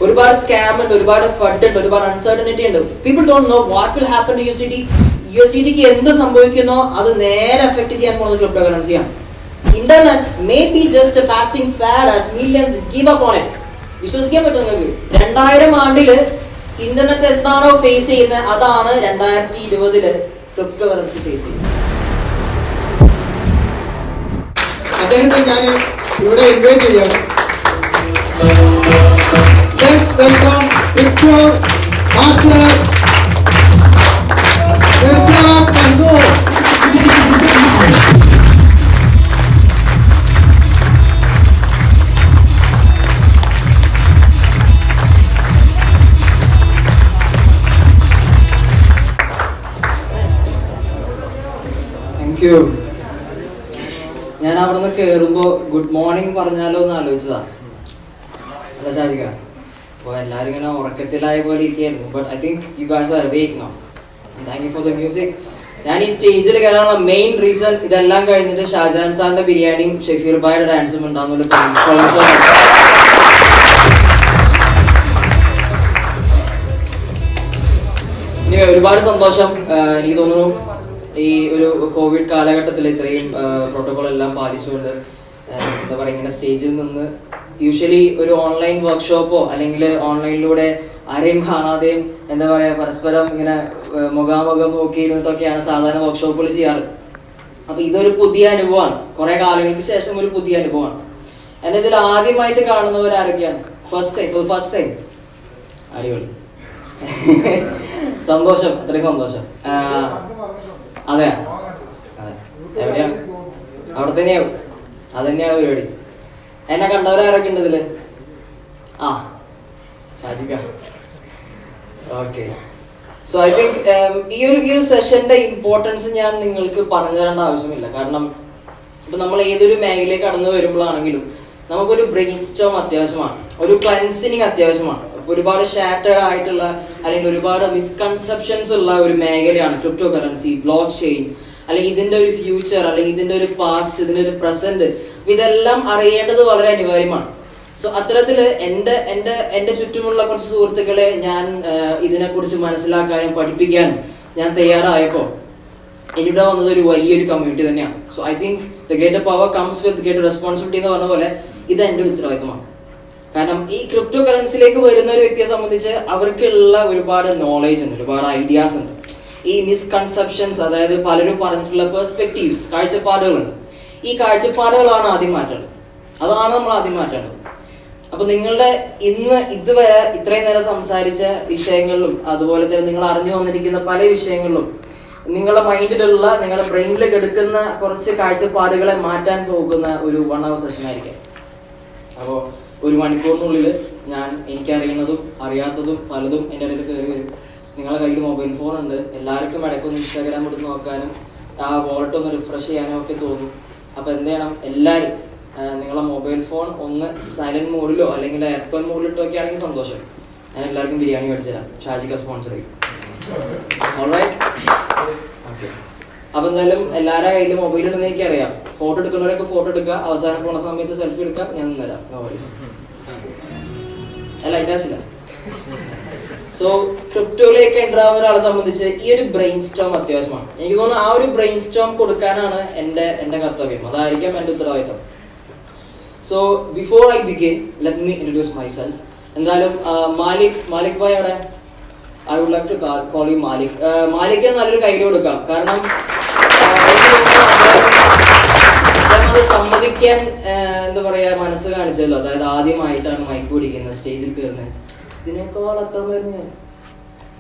ഒരുപാട് സ്കാം ഉണ്ട്, ഒരുപാട് ഫഡ് ഉണ്ട്, ഒരുപാട് അൺസർട്ടനിറ്റി ഉണ്ട്. People don't know what will happen to USDT എന്ത് സംഭവിക്കുന്നോ അത് നേരെ എഫക്ട് ചെയ്യാൻ പോകുന്നത് ക്രിപ്റ്റോ കറൻസിയാണ്. Internet may be just a passing fad as millions give up on it. വിശ്വസിക്കാൻ പറ്റും നിങ്ങൾക്ക്? 2000 ആണ്ടില് ഇന്റർനെറ്റ് എന്താണോ ഫേസ് ചെയ്യുന്നത് അതാണ് 2020 ക്രിപ്റ്റോ കറൻസി ഫേസ് ചെയ്യുന്നത്. അദ്ദേഹത്തെ ഞാൻ ഇവിടെ ഇൻവൈറ്റ് ചെയ്യണം. Let's welcome Crypto Master Mirza Kandoor. Thank you. ഞാൻ അവിടെ നിന്ന് കയറുമ്പോ ഗുഡ് മോർണിംഗ് പറഞ്ഞാലോ എന്ന് ആലോചിച്ചതാ. ശാരിക അപ്പോൾ എല്ലാവരും ഇങ്ങനെ ഉറക്കത്തിലായ പോലെ ഇരിക്കുകയായിരുന്നു. But I think you guys R അവേക്ക് now. Thank you for the music. ഞാൻ ഈ സ്റ്റേജിൽ കയറാനുള്ള മെയിൻ റീസൺ ഇതെല്ലാം കഴിഞ്ഞിട്ട് ഷാജഹാൻ സാറിന്റെ ബിരിയാണിയും ഷെഫീർ ഭായിയുടെ ഡാൻസും ഉണ്ടാകുന്ന. ഇനി ഒരുപാട് സന്തോഷം. എനിക്ക് തോന്നുന്നു ഈ ഒരു കോവിഡ് കാലഘട്ടത്തിൽ ഇത്രയും പ്രോട്ടോകോൾ എല്ലാം പാലിച്ചുകൊണ്ട് എന്താ പറയുക ഇങ്ങനെ സ്റ്റേജിൽ നിന്ന് യൂഷ്വലി ഒരു ഓൺലൈൻ വർക്ക്ഷോപ്പോ അല്ലെങ്കിൽ ഓൺലൈനിലൂടെ ആരെയും കാണാതെയും എന്താ പറയാ പരസ്പരം ഇങ്ങനെ മുഖാമുഖം നോക്കിയിരുന്നിട്ടൊക്കെയാണ് സാധാരണ വർക്ക്ഷോപ്പുകൾ ചെയ്യാറ്. അപ്പൊ ഇതൊരു പുതിയ അനുഭവമാണ്, കുറെ കാലങ്ങൾക്ക് ശേഷം ഒരു പുതിയ അനുഭവമാണ്. എന്നെ ഇതിൽ ആദ്യമായിട്ട് കാണുന്നവരാരൊക്കെയാണ്? ഫസ്റ്റ് ടൈം അടിപൊളി. സന്തോഷം, അത്രയും സന്തോഷം. അതെ എവിടെയാ? അവിടെ തന്നെയാവും. അതന്നെയാണ് പരിപാടി. എന്നെ കണ്ടവരാരൊക്കെ ഉണ്ട് ഇതില്? ഷാജിക. ഓക്കെ. സോ ഐ തിങ്ക് ഈ ഒരു സെഷന്റെ ഇമ്പോർട്ടൻസ് ഞാൻ നിങ്ങൾക്ക് പറഞ്ഞു തരേണ്ട ആവശ്യമില്ല. കാരണം ഇപ്പൊ നമ്മൾ ഏതൊരു മേഖലയിൽ കടന്നു വരുമ്പോഴാണെങ്കിലും നമുക്കൊരു ബ്രെയിൻ സ്റ്റോം അത്യാവശ്യമാണ്, ഒരു ക്ലൻസിനിങ് അത്യാവശ്യമാണ്. ഒരുപാട് ഷാറ്റേഡ് ആയിട്ടുള്ള അല്ലെങ്കിൽ ഒരുപാട് മിസ്കൺസെപ്ഷൻസ് ഉള്ള ഒരു മേഖലയാണ് ക്രിപ്റ്റോ കറൻസി, ബ്ലോക്ക് ചെയിൻ, അല്ലെങ്കിൽ ഇതിന്റെ ഒരു ഫ്യൂച്ചർ, അല്ലെങ്കിൽ ഇതിന്റെ ഒരു പാസ്റ്റ്, ഇതിന്റെ ഒരു പ്രസന്റ്. ഇതെല്ലാം അറിയേണ്ടത് വളരെ അനിവാര്യമാണ്. സോ അത്തരത്തില് എന്റെ ചുറ്റുമുള്ള കുറച്ച് സുഹൃത്തുക്കളെ ഞാൻ ഇതിനെക്കുറിച്ച് മനസ്സിലാക്കാനും പഠിപ്പിക്കാനും ഞാൻ തയ്യാറായപ്പോ ഇവിടെ വന്നത് ഒരു വലിയൊരു കമ്മ്യൂണിറ്റി തന്നെയാണ്. So I think the greater power comes with greater responsibility എന്ന് പറഞ്ഞ പോലെ ഇത് എന്റെ ഉത്തരവാദിത്തമാണ്. കാരണം ഈ ക്രിപ്റ്റോ കറൻസിയിലേക്ക് വരുന്ന ഒരു വ്യക്തിയെ സംബന്ധിച്ച് അവർക്കുള്ള ഒരുപാട് നോളേജ് ഉണ്ട്, ഒരുപാട് ഐഡിയാസ് ഉണ്ട്. ഈ മിസ്കൺസെപ്ഷൻസ്, അതായത് പലരും പറഞ്ഞിട്ടുള്ള പെർസ്പെക്റ്റീവ്സ്, കാഴ്ചപ്പാടുകളുണ്ട്. ഈ കാഴ്ചപ്പാടുകളാണ് ആദ്യം മാറ്റേണ്ടത്. അതാണ് നമ്മൾ ആദ്യം മാറ്റേണ്ടത്. അപ്പൊ നിങ്ങളുടെ ഇതുവരെ ഇത്രയും നേരം സംസാരിച്ച വിഷയങ്ങളിലും അതുപോലെ തന്നെ നിങ്ങൾ അറിഞ്ഞു വന്നിരിക്കുന്ന പല വിഷയങ്ങളിലും നിങ്ങളുടെ മൈൻഡിലുള്ള, നിങ്ങളുടെ ബ്രെയിനിലേക്ക് എടുക്കുന്ന കുറച്ച് കാഴ്ചപ്പാടുകളെ മാറ്റാൻ പോകുന്ന ഒരു 1 hour സെഷൻ ആയിരിക്കും. അപ്പോൾ 1 മണിക്കൂറിനുള്ളിൽ ഞാൻ എനിക്കറിയുന്നതും അറിയാത്തതും പലതും എൻ്റെ ഇടയിൽ കയറി വരും. നിങ്ങളുടെ കയ്യിൽ മൊബൈൽ ഫോൺ ഉണ്ട്, എല്ലാവർക്കും ഇടയ്ക്കൊന്ന് ഇൻസ്റ്റാഗ്രാം എടുത്ത് നോക്കാനും ആ വാളറ്റ് ഒന്ന് റിഫ്രഷ് ചെയ്യാനും ഒക്കെ തോന്നും. അപ്പോൾ എന്ത് ചെയ്യണം? എല്ലാവരും നിങ്ങളെ മൊബൈൽ ഫോൺ ഒന്ന് സൈലന്റ് മോഡിലോ അല്ലെങ്കിൽ എയർപ്ലെയിൻ മോഡിലിട്ടോ ഒക്കെ ആണെങ്കിൽ സന്തോഷം. ഞാൻ എല്ലാവർക്കും ബിരിയാണി മേടിച്ചു തരാം, ഷാജിക സ്പോൺസർ ചെയ്യും. അപ്പൊ എന്തായാലും എല്ലാവരുടെ കയ്യിലും മൊബൈൽ ഉണ്ടെന്ന് എനിക്കറിയാം. ഫോട്ടോ എടുക്കുന്നവരൊക്കെ ഫോട്ടോ എടുക്കുക, അവസാനം പോണ സമയത്ത് സെൽഫി എടുക്കാം, ഞാൻ തരാം. No worries. അല്ല അതിന്റെ ആവശ്യമില്ല. സോ ക്രിപ്റ്റോയിലേക്ക് എൻ്റർ ആവുന്ന ഒരാളെ സംബന്ധിച്ച് ഈ ഒരു ബ്രെയിൻ സ്റ്റോം അത്യാവശ്യമാണ്. എനിക്ക് തോന്നുന്നു ആ ഒരു ബ്രെയിൻ സ്റ്റോം കൊടുക്കാനാണ് എന്റെ കർത്തവ്യം, അതായിരിക്കാം എന്റെ ഉത്തരവാദിത്തം. So before I begin let me introduce myself. എന്തായാലും മാലിക് ഭായ് അവിടെ, I would like to call you Malik. Malik നല്ലൊരു കൈ കൊടുക്കാം. കാരണം അത് സമ്മതിക്കാൻ എന്താ പറയാ മനസ്സ് കാണിച്ചല്ലോ. അതായത് ആദ്യമായിട്ടാണ് മൈക്ക് പിടിക്കുന്നത്, സ്റ്റേജിൽ കയറുന്നത്. ഇതിനേക്കാൾ അക്രമമായിരുന്നു ഞാൻ.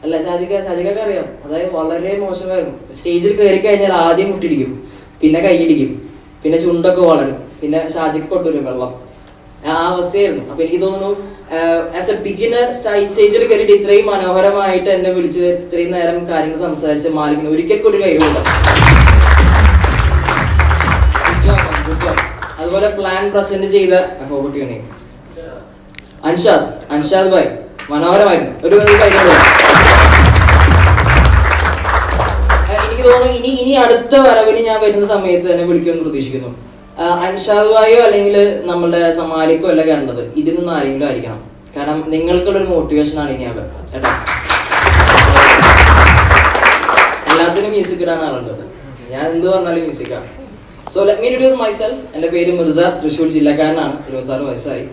അല്ല ഷാജിക്കൊക്കെ അറിയാം. അതായത് വളരെ മോശമായിരുന്നു. സ്റ്റേജിൽ കയറി കഴിഞ്ഞാൽ ആദ്യം മുട്ടിടിക്കും, പിന്നെ കൈയിടിക്കും, പിന്നെ ചുണ്ടൊക്കെ വളരും, പിന്നെ ഷാജിക്ക് കൊണ്ടുവരും വെള്ളം. ആ അവസ്ഥയായിരുന്നു. അപ്പൊ എനിക്ക് തോന്നുന്നു ആസ് എ ബിഗിനർ സ്റ്റേജിൽ കയറിയിട്ട് ഇത്രയും മനോഹരമായിട്ട് എന്നെ വിളിച്ച് ഇത്രയും നേരം കാര്യങ്ങൾ സംസാരിച്ച മാലിക്കിന് ഒരിക്കലും ഒരു കൈകൊണ്ട്. അതുപോലെ പ്ലാൻ പ്രസന്റ് ചെയ്ത അൻഷാദ് ഭായ് മനോഹരമായിരുന്നു. ഒരു കൈകൊണ്ട്. എനിക്ക് തോന്നുന്നു ഇനി അടുത്ത വരവിന് ഞാൻ വരുന്ന സമയത്ത് തന്നെ വിളിക്കുമെന്ന് പ്രതീക്ഷിക്കുന്നു. അൻഷാദ് ഭായോ അല്ലെങ്കിൽ നമ്മളുടെ സമാലിക്കോ അല്ല കയറേണ്ടത്, ഇതിൽ നിന്ന് ആരെങ്കിലും ആയിരിക്കണം. കാരണം നിങ്ങൾക്കുള്ളൊരു മോട്ടിവേഷനാണ് ഇനി അത് കേട്ടോ. എല്ലാത്തിനും മ്യൂസിക് ഇടാൻ ആളുണ്ട്, ഞാൻ എന്ത് പറഞ്ഞാലും മ്യൂസിക്കാണ്. So let me introduce myself. എൻ്റെ പേര് മിർസ, തൃശ്ശൂർ ജില്ലക്കാരനാണ്, 26 വയസ്സായി.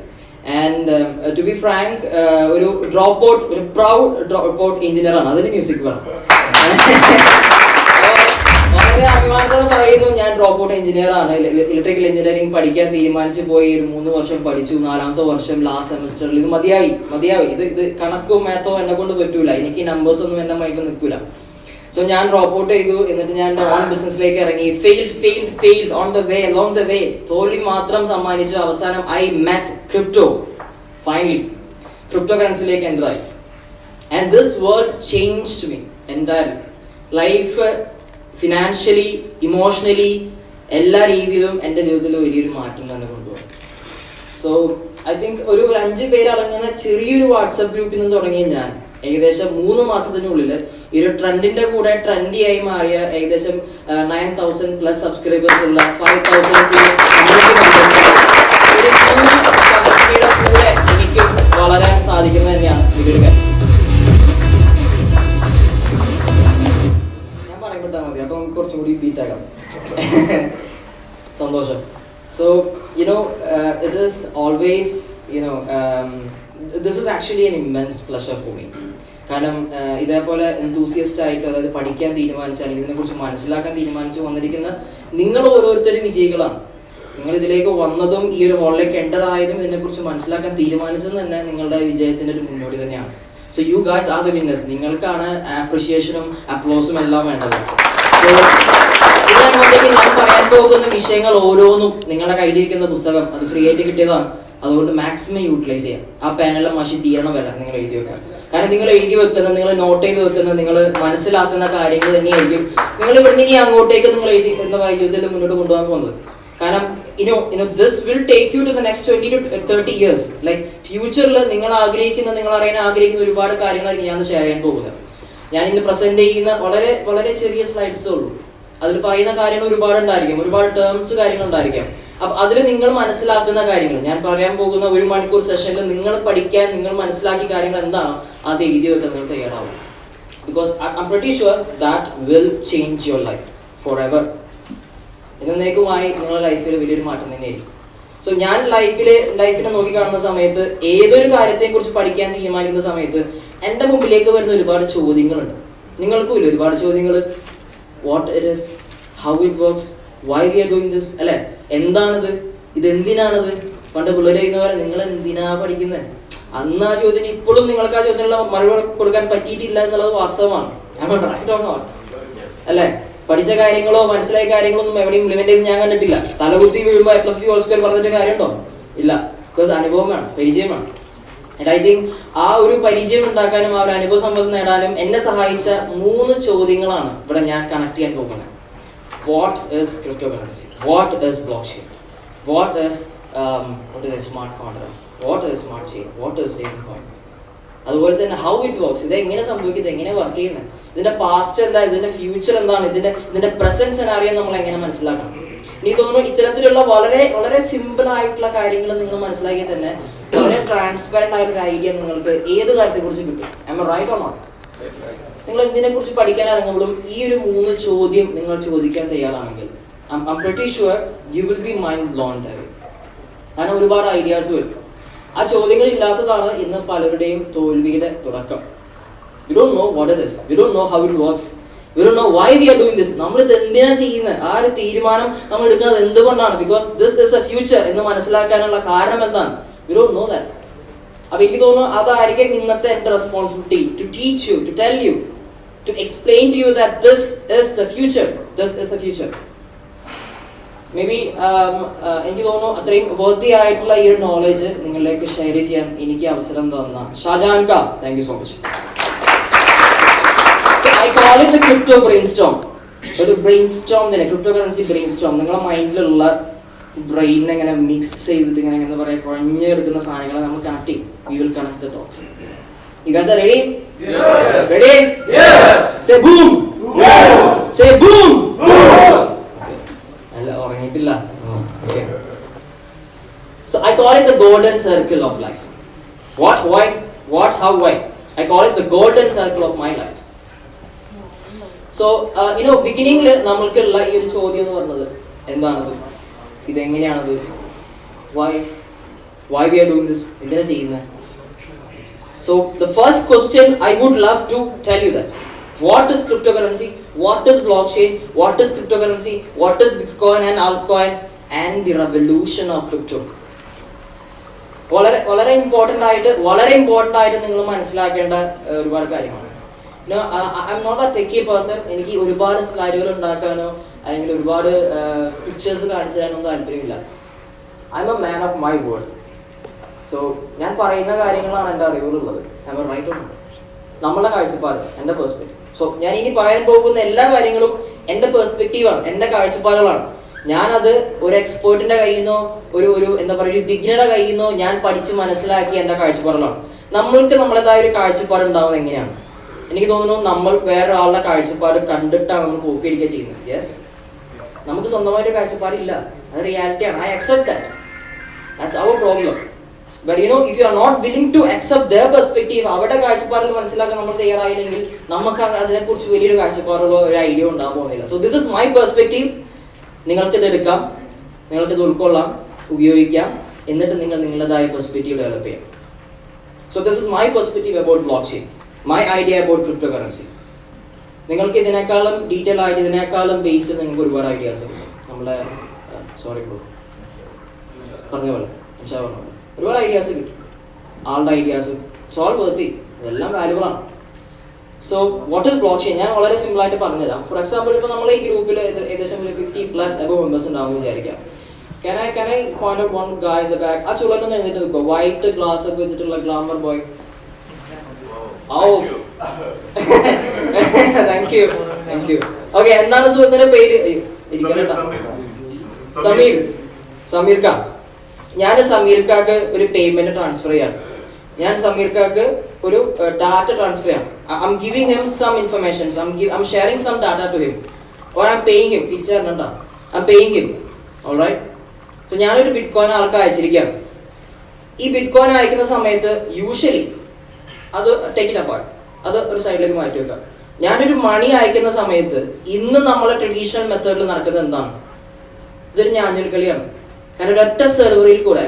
ആൻഡ് ടു ബി ഫ്രാങ്ക്, ഒരു പ്രൗഡ് ഡ്രോപ്പ് ഔട്ട് എഞ്ചിനീയർ ആണ്, അതിന് മ്യൂസിക് വേണം. വളരെ അഭിമാനത്തോടെ പറയുന്നു, ഞാൻ ഡ്രോപ്പ് ഔട്ട് എഞ്ചിനീയർ ആണ്. ഇലക്ട്രിക്കൽ എഞ്ചിനീയറിംഗ് പഠിക്കാൻ തീരുമാനിച്ചു പോയി, ഒരു 3 വർഷം പഠിച്ചു. 4ാമത്തെ വർഷം ലാസ്റ്റ് സെമിസ്റ്ററിൽ ഇത് മതിയായി. ഇത് കണക്കും മാത്തോ എന്നെ കൊണ്ട് പറ്റൂല, എനിക്ക് നമ്പേഴ്സ് ഒന്നും എന്റെ മൈൻഡിൽ നിൽക്കൂല. സോ ഞാൻ ഡ്രോപ്പ് ഔട്ട് ചെയ്തു. എന്നിട്ട് ഞാൻ എന്റെ ഓൺ ബിസിനസ്സിലേക്ക് ഇറങ്ങി. Failed on the way, along the way. തോൽവി മാത്രം സമ്മാനിച്ചു. അവസാനം I met crypto. Finally crypto കറൻസിയിലേക്ക് എൻ്റർ ആയി. And this world changed me entirely. Life financially, emotionally, എല്ലാ രീതിയിലും എൻ്റെ ജീവിതത്തിൽ വലിയൊരു മാറ്റം തന്നെ കൊണ്ടുപോകും. സോ ഐ തിങ്ക് ഒരു 5 പേരടങ്ങുന്ന ചെറിയൊരു വാട്സപ്പ് ഗ്രൂപ്പിൽ നിന്ന് തുടങ്ങിയ ഞാൻ ഏകദേശം 3 മാസത്തിനുള്ളിൽ ഈ ഒരു ട്രെൻഡിന്റെ കൂടെ ട്രെൻഡിയായി മാറിയ ഏകദേശം 9,000+ സബ്സ്ക്രൈബേഴ്സ് ഉള്ള 5,000+ കമ്മ്യൂണിറ്റിയുടെ കൂടെ എനിക്ക് വളരാൻ സാധിക്കുന്നത് തന്നെയാണ് ഇതിലൊരു കാര്യം. ഞാൻ പറയുമ്പോട്ടാ മതി, അപ്പൊ നമുക്ക് കുറച്ചും കൂടി ബീറ്റാക്കാം. സന്തോഷം. So it is always this is actually an immense pleasure for me. കാരണം ഇതേപോലെ എന്തൂസിയസ്റ്റ് ആയിട്ട്, അതായത് പഠിക്കാൻ തീരുമാനിച്ചാൽ, ഇതിനെക്കുറിച്ച് മനസ്സിലാക്കാൻ തീരുമാനിച്ച് വന്നിരിക്കുന്ന നിങ്ങൾ ഓരോരുത്തരും വിജയികളാണ്. നിങ്ങൾ ഇതിലേക്ക് വന്നതും ഈ ഒരു ഹോളിലേക്ക് എൻ്റർ ആയതും ഇതിനെക്കുറിച്ച് മനസ്സിലാക്കാൻ തീരുമാനിച്ചതും തന്നെ നിങ്ങളുടെ വിജയത്തിന്റെ ഒരു മുന്നോടി തന്നെയാണ്. So you guys are the winners. നിങ്ങൾക്കാണ് ആപ്രിഷിയേഷനും അപ്ലോസും എല്ലാം വേണ്ടത്. ഇതിനങ്ങോട്ടേക്ക് ഞാൻ പറയാൻ പോകുന്ന വിഷയങ്ങൾ ഓരോന്നും നിങ്ങളുടെ കയ്യിലിരിക്കുന്ന പുസ്തകം അത് ഫ്രീ ആയിട്ട് കിട്ടിയതാണ്. അതുകൊണ്ട് മാക്സിമം യൂട്ടിലൈസ് ചെയ്യാം. ആ പാനലിലെ മഷി തീരണം വല്ല നിങ്ങൾ എഴുതി വെക്കാം. കാരണം നിങ്ങൾ എഴുതി വെക്കുന്ന, നിങ്ങൾ നോട്ട് ചെയ്ത് വെക്കുന്ന, നിങ്ങൾ മനസ്സിലാക്കുന്ന കാര്യങ്ങൾ തന്നെയായിരിക്കും നിങ്ങൾ ഇവിടുന്ന് ഇനി അങ്ങോട്ടേക്ക് നിങ്ങൾ എഴുതി എന്താ പറയുക ജീവിതത്തിൽ മുന്നോട്ട് കൊണ്ടുപോകാൻ പോകുന്നത്. കാരണം this will take you to the next 20 to 30 years. Like ഫ്യൂച്ചറിൽ നിങ്ങൾ അറിയാൻ ആഗ്രഹിക്കുന്ന ഒരുപാട് കാര്യങ്ങളായിരിക്കും ഞാൻ ഷെയർ ചെയ്യാൻ പോകുന്നത്. ഞാൻ ഇന്ന് പ്രസന്റ് ചെയ്യുന്ന വളരെ വളരെ ചെറിയ സ്ലൈഡ്സേ ഉള്ളൂ. അതിൽ പറയുന്ന കാര്യങ്ങൾ ഒരുപാട് ഉണ്ടായിരിക്കും, ഒരുപാട് ടേംസ് കാര്യങ്ങൾ ഉണ്ടായിരിക്കാം. അപ്പൊ അതിൽ നിങ്ങൾ മനസ്സിലാക്കുന്ന കാര്യങ്ങൾ, ഞാൻ പറയാൻ പോകുന്ന 1 മണിക്കൂർ സെഷനിൽ നിങ്ങൾ പഠിക്കാൻ, നിങ്ങൾ മനസ്സിലാക്കിയ കാര്യങ്ങൾ എന്താണോ അത് എഴുതി വെക്കാൻ നിങ്ങൾ തയ്യാറാവും. Because I am pretty sure that will change your life forever. എന്നേക്കുമായി നിങ്ങളുടെ ലൈഫിൽ വലിയൊരു മാറ്റം തന്നെയായിരിക്കും. സോ ഞാൻ ലൈഫിനെ നോക്കിക്കാണുന്ന സമയത്ത്, ഏതൊരു കാര്യത്തെ കുറിച്ച് പഠിക്കാൻ തീരുമാനിക്കുന്ന സമയത്ത് എൻ്റെ മുമ്പിലേക്ക് വരുന്ന ഒരുപാട് ചോദ്യങ്ങളുണ്ട്. നിങ്ങൾക്കും ഇല്ല ഒരുപാട് ചോദ്യങ്ങൾ. What it is, how it works, why we are doing this, അല്ലെ? എന്താണിത്, ഇതെന്തിനാണിത്? പണ്ട് പിള്ളേരെന്ന് പറയാൻ നിങ്ങൾ എന്തിനാ പഠിക്കുന്നത്? അന്ന് ആ ചോദ്യം, ഇപ്പോഴും നിങ്ങൾക്ക് ആ ചോദ്യത്തിനുള്ള മറുപടി കൊടുക്കാൻ പറ്റിയിട്ടില്ല എന്നുള്ളത് വാസ്തവമാണ്. അല്ലെ? പഠിച്ച കാര്യങ്ങളോ മനസ്സിലായ കാര്യങ്ങളോ ഒന്നും എവിടെയും ഇംപ്ലിമെന്റ് ചെയ്ത് ഞാൻ കണ്ടിട്ടില്ല. തലകുത്തി വീഴുമ്പോൾ A+B² പറഞ്ഞിട്ട് കാര്യമുണ്ടോ? ഇല്ല. ബിക്കോസ് അനുഭവം വേണം, പരിചയം വേണം. ആൻഡ് ഐ തിങ്ക് ആ ഒരു പരിചയം ഉണ്ടാക്കാനും ആ ഒരു അനുഭവ സമ്പത്ത് നേടാനും എന്നെ സഹായിച്ച 3 ചോദ്യങ്ങളാണ് ഇവിടെ ഞാൻ കണക്ട് ചെയ്യാൻ പോകുന്നത്. What is cryptocurrency? What is blockchain? What is a smart contract? What is smart chain? What is stablecoin? അതുപോലെ തന്നെ ഹൗ ഇറ്റ് വർക്ക്സ്, ഇത് എങ്ങനെ സംഭവിക്കുന്നത്, എങ്ങനെ വർക്ക് ചെയ്യുന്നത്, ഇതിന്റെ പാസ്റ്റ് എന്താ, ഇതിന്റെ ഫ്യൂച്ചർ എന്താണ്, ഇതിന്റെ പ്രസന്റ് സെനാറിയോ നമ്മൾ എങ്ങനെ മനസ്സിലാക്കണം. എനിക്ക് തോന്നുന്നു ഇത്തരത്തിലുള്ള വളരെ വളരെ സിമ്പിൾ ആയിട്ടുള്ള കാര്യങ്ങൾ നിങ്ങൾ മനസ്സിലാക്കി തന്നെ വളരെ ട്രാൻസ്പെറന്റ് ആയ ഒരു ഐഡിയ നിങ്ങൾക്ക് ഏത് കാര്യത്തെ കുറിച്ച് കിട്ടും. Am I right or not? നിങ്ങൾ എന്തിനെ കുറിച്ച് പഠിക്കാൻ ഇറങ്ങുമ്പോഴും ഈ ഒരു 3 ചോദ്യം നിങ്ങൾ ചോദിക്കാൻ തയ്യാറാണെങ്കിൽ I'm pretty sure you will be mind blown away. കാരണം ഒരുപാട് ഐഡിയാസ് വരും. ആ ചോദ്യങ്ങൾ ഇല്ലാത്തതാണ് ഇന്ന് പലരുടെയും തോൽവിയുടെ തുടക്കം. We don't know what it is. We don't know how it works. We don't know why we are doing this. നമ്മൾ ഇത് എന്തിനാ ചെയ്യുന്നത്? ആ ഒരു തീരുമാനം നമ്മൾ എടുക്കുന്നത് എന്തുകൊണ്ടാണ്? Because this is a future എന്ന് മനസ്സിലാക്കാനുള്ള കാരണം എന്താണ്? We don't know that. അപ്പൊ എനിക്ക് തോന്നുന്നു അതായിരിക്കും ഇന്നത്തെ എന്റെ responsibility, to teach you, to tell you, to explain to you that this is the future. This is a future. Maybe എനിക്ക് തോന്നുന്നു അത്രയും വർത്തി ആയിട്ടുള്ള ഈ ഒരു നോളജ് നിങ്ങളിലേക്ക് ഷെയർ ചെയ്യാൻ എനിക്ക് അവസരം തന്ന ഷാജാൻ കാ, thank you so much. So I call it the crypto brain Storm. ഒരു ബ്രെയിൻ സ്റ്റോം തന്നെ, ക്രിപ്റ്റോ കറൻസി ബ്രെയിൻ സ്റ്റോം. നിങ്ങളുടെ മൈൻഡിലുള്ള ബ്രെയിൻ ഇങ്ങനെ മിക്സ് ചെയ്തിട്ട് ഇങ്ങനെ എന്താ പറയാ കുഴഞ്ഞെടുക്കുന്ന സാധനങ്ങളെ നമ്മൾ കണക്ട് ചെയ്യും. We will connect the dots. You guys are ready? Yes. Ready? Yes. Say boom. Boom. Say boom. Boom. അല്ല ഉറങ്ങിയിട്ടില്ല. Okay. So I call it the golden circle of life. What, why, what, how, why. I call it the golden circle of my life. So, ബിഗിനിങ്ങിൽ നമ്മൾക്കുള്ള ഈ ഒരു ചോദ്യം എന്ന് പറഞ്ഞത് എന്താണത്, ഇതെങ്ങനെയാണത്, why we are doing this, എന്തിനാ ചെയ്യുന്നത്. So, the first question I would love to tell you that. What is cryptocurrency? What is blockchain? What is cryptocurrency? What is Bitcoin and altcoin? And the revolution of crypto. വളരെ important ആയിട്ട് നിങ്ങൾ മനസ്സിലാക്കേണ്ട ഒരുപാട് കാര്യമാണ്. I'm not a techie person. എനിക്ക് ഒരുപാട് സ്ലൈഡുകൾ ഉണ്ടാക്കാനോ അല്ലെങ്കിൽ ഒരുപാട് പിക്ചേഴ്സ് കാണിച്ചു തരാനൊന്നും താല്പര്യമില്ല. I M a man of my word. So ഞാൻ പറയുന്ന കാര്യങ്ങളാണ് എൻ്റെ അറിവുകളുള്ളത്. ഐ എം റൈറ്റ് ഓൺ നമ്മളുടെ കാഴ്ചപ്പാട്, എൻ്റെ പെർസ്പെക്റ്റീവ്. സോ ഞാൻ ഇനി പറയാൻ പോകുന്ന എല്ലാ കാര്യങ്ങളും എൻ്റെ പെർസ്പെക്റ്റീവാണ്, എൻ്റെ കാഴ്ചപ്പാടുകളാണ്. ഞാനത് ഒരു എക്സ്പേർട്ടിന്റെ കയ്യിൽ നിന്നോ ഒരു എന്താ പറയുക ഒരു ബിഗിനറുടെ കയ്യിൽ നിന്നോ ഞാൻ പഠിച്ച് മനസ്സിലാക്കിയ എൻ്റെ കാഴ്ചപ്പാടുകളാണ്. നമ്മൾക്ക് നമ്മളേതായ ഒരു കാഴ്ചപ്പാട് ഉണ്ടാവുന്നത് എങ്ങനെയാണ്? എനിക്ക് തോന്നുന്നു നമ്മൾ വേറെ ആളുടെ കാഴ്ചപ്പാട് കണ്ടിട്ടാണ് നമ്മൾ കോപ്പി അടിക്കുക ചെയ്യുന്നത്. യെസ്, നമുക്ക് സ്വന്തമായിട്ട് കാഴ്ചപ്പാടില്ല, അത് റിയാലിറ്റിയാണ്. I accept that. That's our problem. But if you are not willing to accept their perspective, അവരുടെ കാഴ്ചപ്പാടുകൾ മനസ്സിലാക്കാൻ നമ്മൾ തയ്യാറായില്ലെങ്കിൽ നമുക്ക് അതിനെക്കുറിച്ച് വലിയൊരു കാഴ്ചപ്പാടുകളോ ഒരു ഐഡിയ ഉണ്ടാകാൻ പോകുന്നില്ല. So this is my perspective. നിങ്ങൾക്കിത് എടുക്കാം, നിങ്ങൾക്കിത് ഉൾക്കൊള്ളാം, ഉപയോഗിക്കാം, എന്നിട്ട് നിങ്ങൾ നിങ്ങളുടേതായ പെർസ്പെക്റ്റീവ് ഡെവലപ്പ് ചെയ്യാം. So this is my perspective about block chain, my idea about crypto currency. നിങ്ങൾക്ക് ഇതിനേക്കാളും ഡീറ്റെയിൽ ആയിട്ട് ഇതിനേക്കാളും ബേസ് നിങ്ങൾക്ക് ഒരുപാട് ഐഡിയാസ് ഉണ്ട്. നമ്മുടെ പറഞ്ഞ പോലെ ഒരുപാട് ഐഡിയാസ് കിട്ടും, ആളുടെ ഐഡിയാസ്. ഇറ്റ്സ് ഓൾ വർത്തി, ഇതെല്ലാം വാല്യുബിൾ ആണ്. So what is block chain? ഞാൻ വളരെ സിമ്പിൾ ആയിട്ട് പറഞ്ഞുതരാം. ഫോർ എക്സാമ്പിൾ, ഇപ്പോൾ നമ്മൾ ഈ ഗ്രൂപ്പിൽ ഏകദേശം 50+ above മെമ്പേഴ്സ് ഉണ്ടാവും വിചാരിക്കാം. Can I point out one guy in the back? ആ ചുള്ളനൊന്ന് എഴുന്നേറ്റ് നിൽക്കോ, വൈറ്റ് ഗ്ലാസ് ഒക്കെ വെച്ചിട്ടുള്ള glamour boy. Thank you. Okay, എന്താണ് സുഹൃത്തിന്റെ പേര്? സമീർ ഖാൻ. ഞാൻ സമീർ ഖാക്ക് ഒരു പേയ്മെന്റ് ട്രാൻസ്ഫർ ചെയ്യാണ്. ഞാൻ സമീർ ഖാക്ക് ഒരു ഡാറ്റ ട്രാൻസ്ഫർ ചെയ്യാം. I'm giving him some information. I'm sharing some data to him, or I'm paying him. തിരിച്ചറിഞ്ഞാ I'm paying him. All right. So ഞാനൊരു ബിറ്റ്കോയിൻ ആൾക്ക് അയച്ചിരിക്കുകയാണ്. ഈ ബിറ്റ്കോയിൻ അയക്കുന്ന സമയത്ത് യൂഷ്വലി അത് ടേക്ക് ഇറ്റ് അപ്പാർട്ട്, അത് ഒരു സൈഡിലേക്ക് മാറ്റി വെക്കാം. ഞാനൊരു മണി അയക്കുന്ന സമയത്ത് ഇന്ന് നമ്മളെ ട്രഡീഷണൽ മെത്തേഡിൽ നടക്കുന്നത് എന്താണ്? ഇതൊരു ഞാഞ്ഞൊരു കളിയാണ്. കാരണം ഒരൊറ്റ സെർവറിൽ കൂടെ,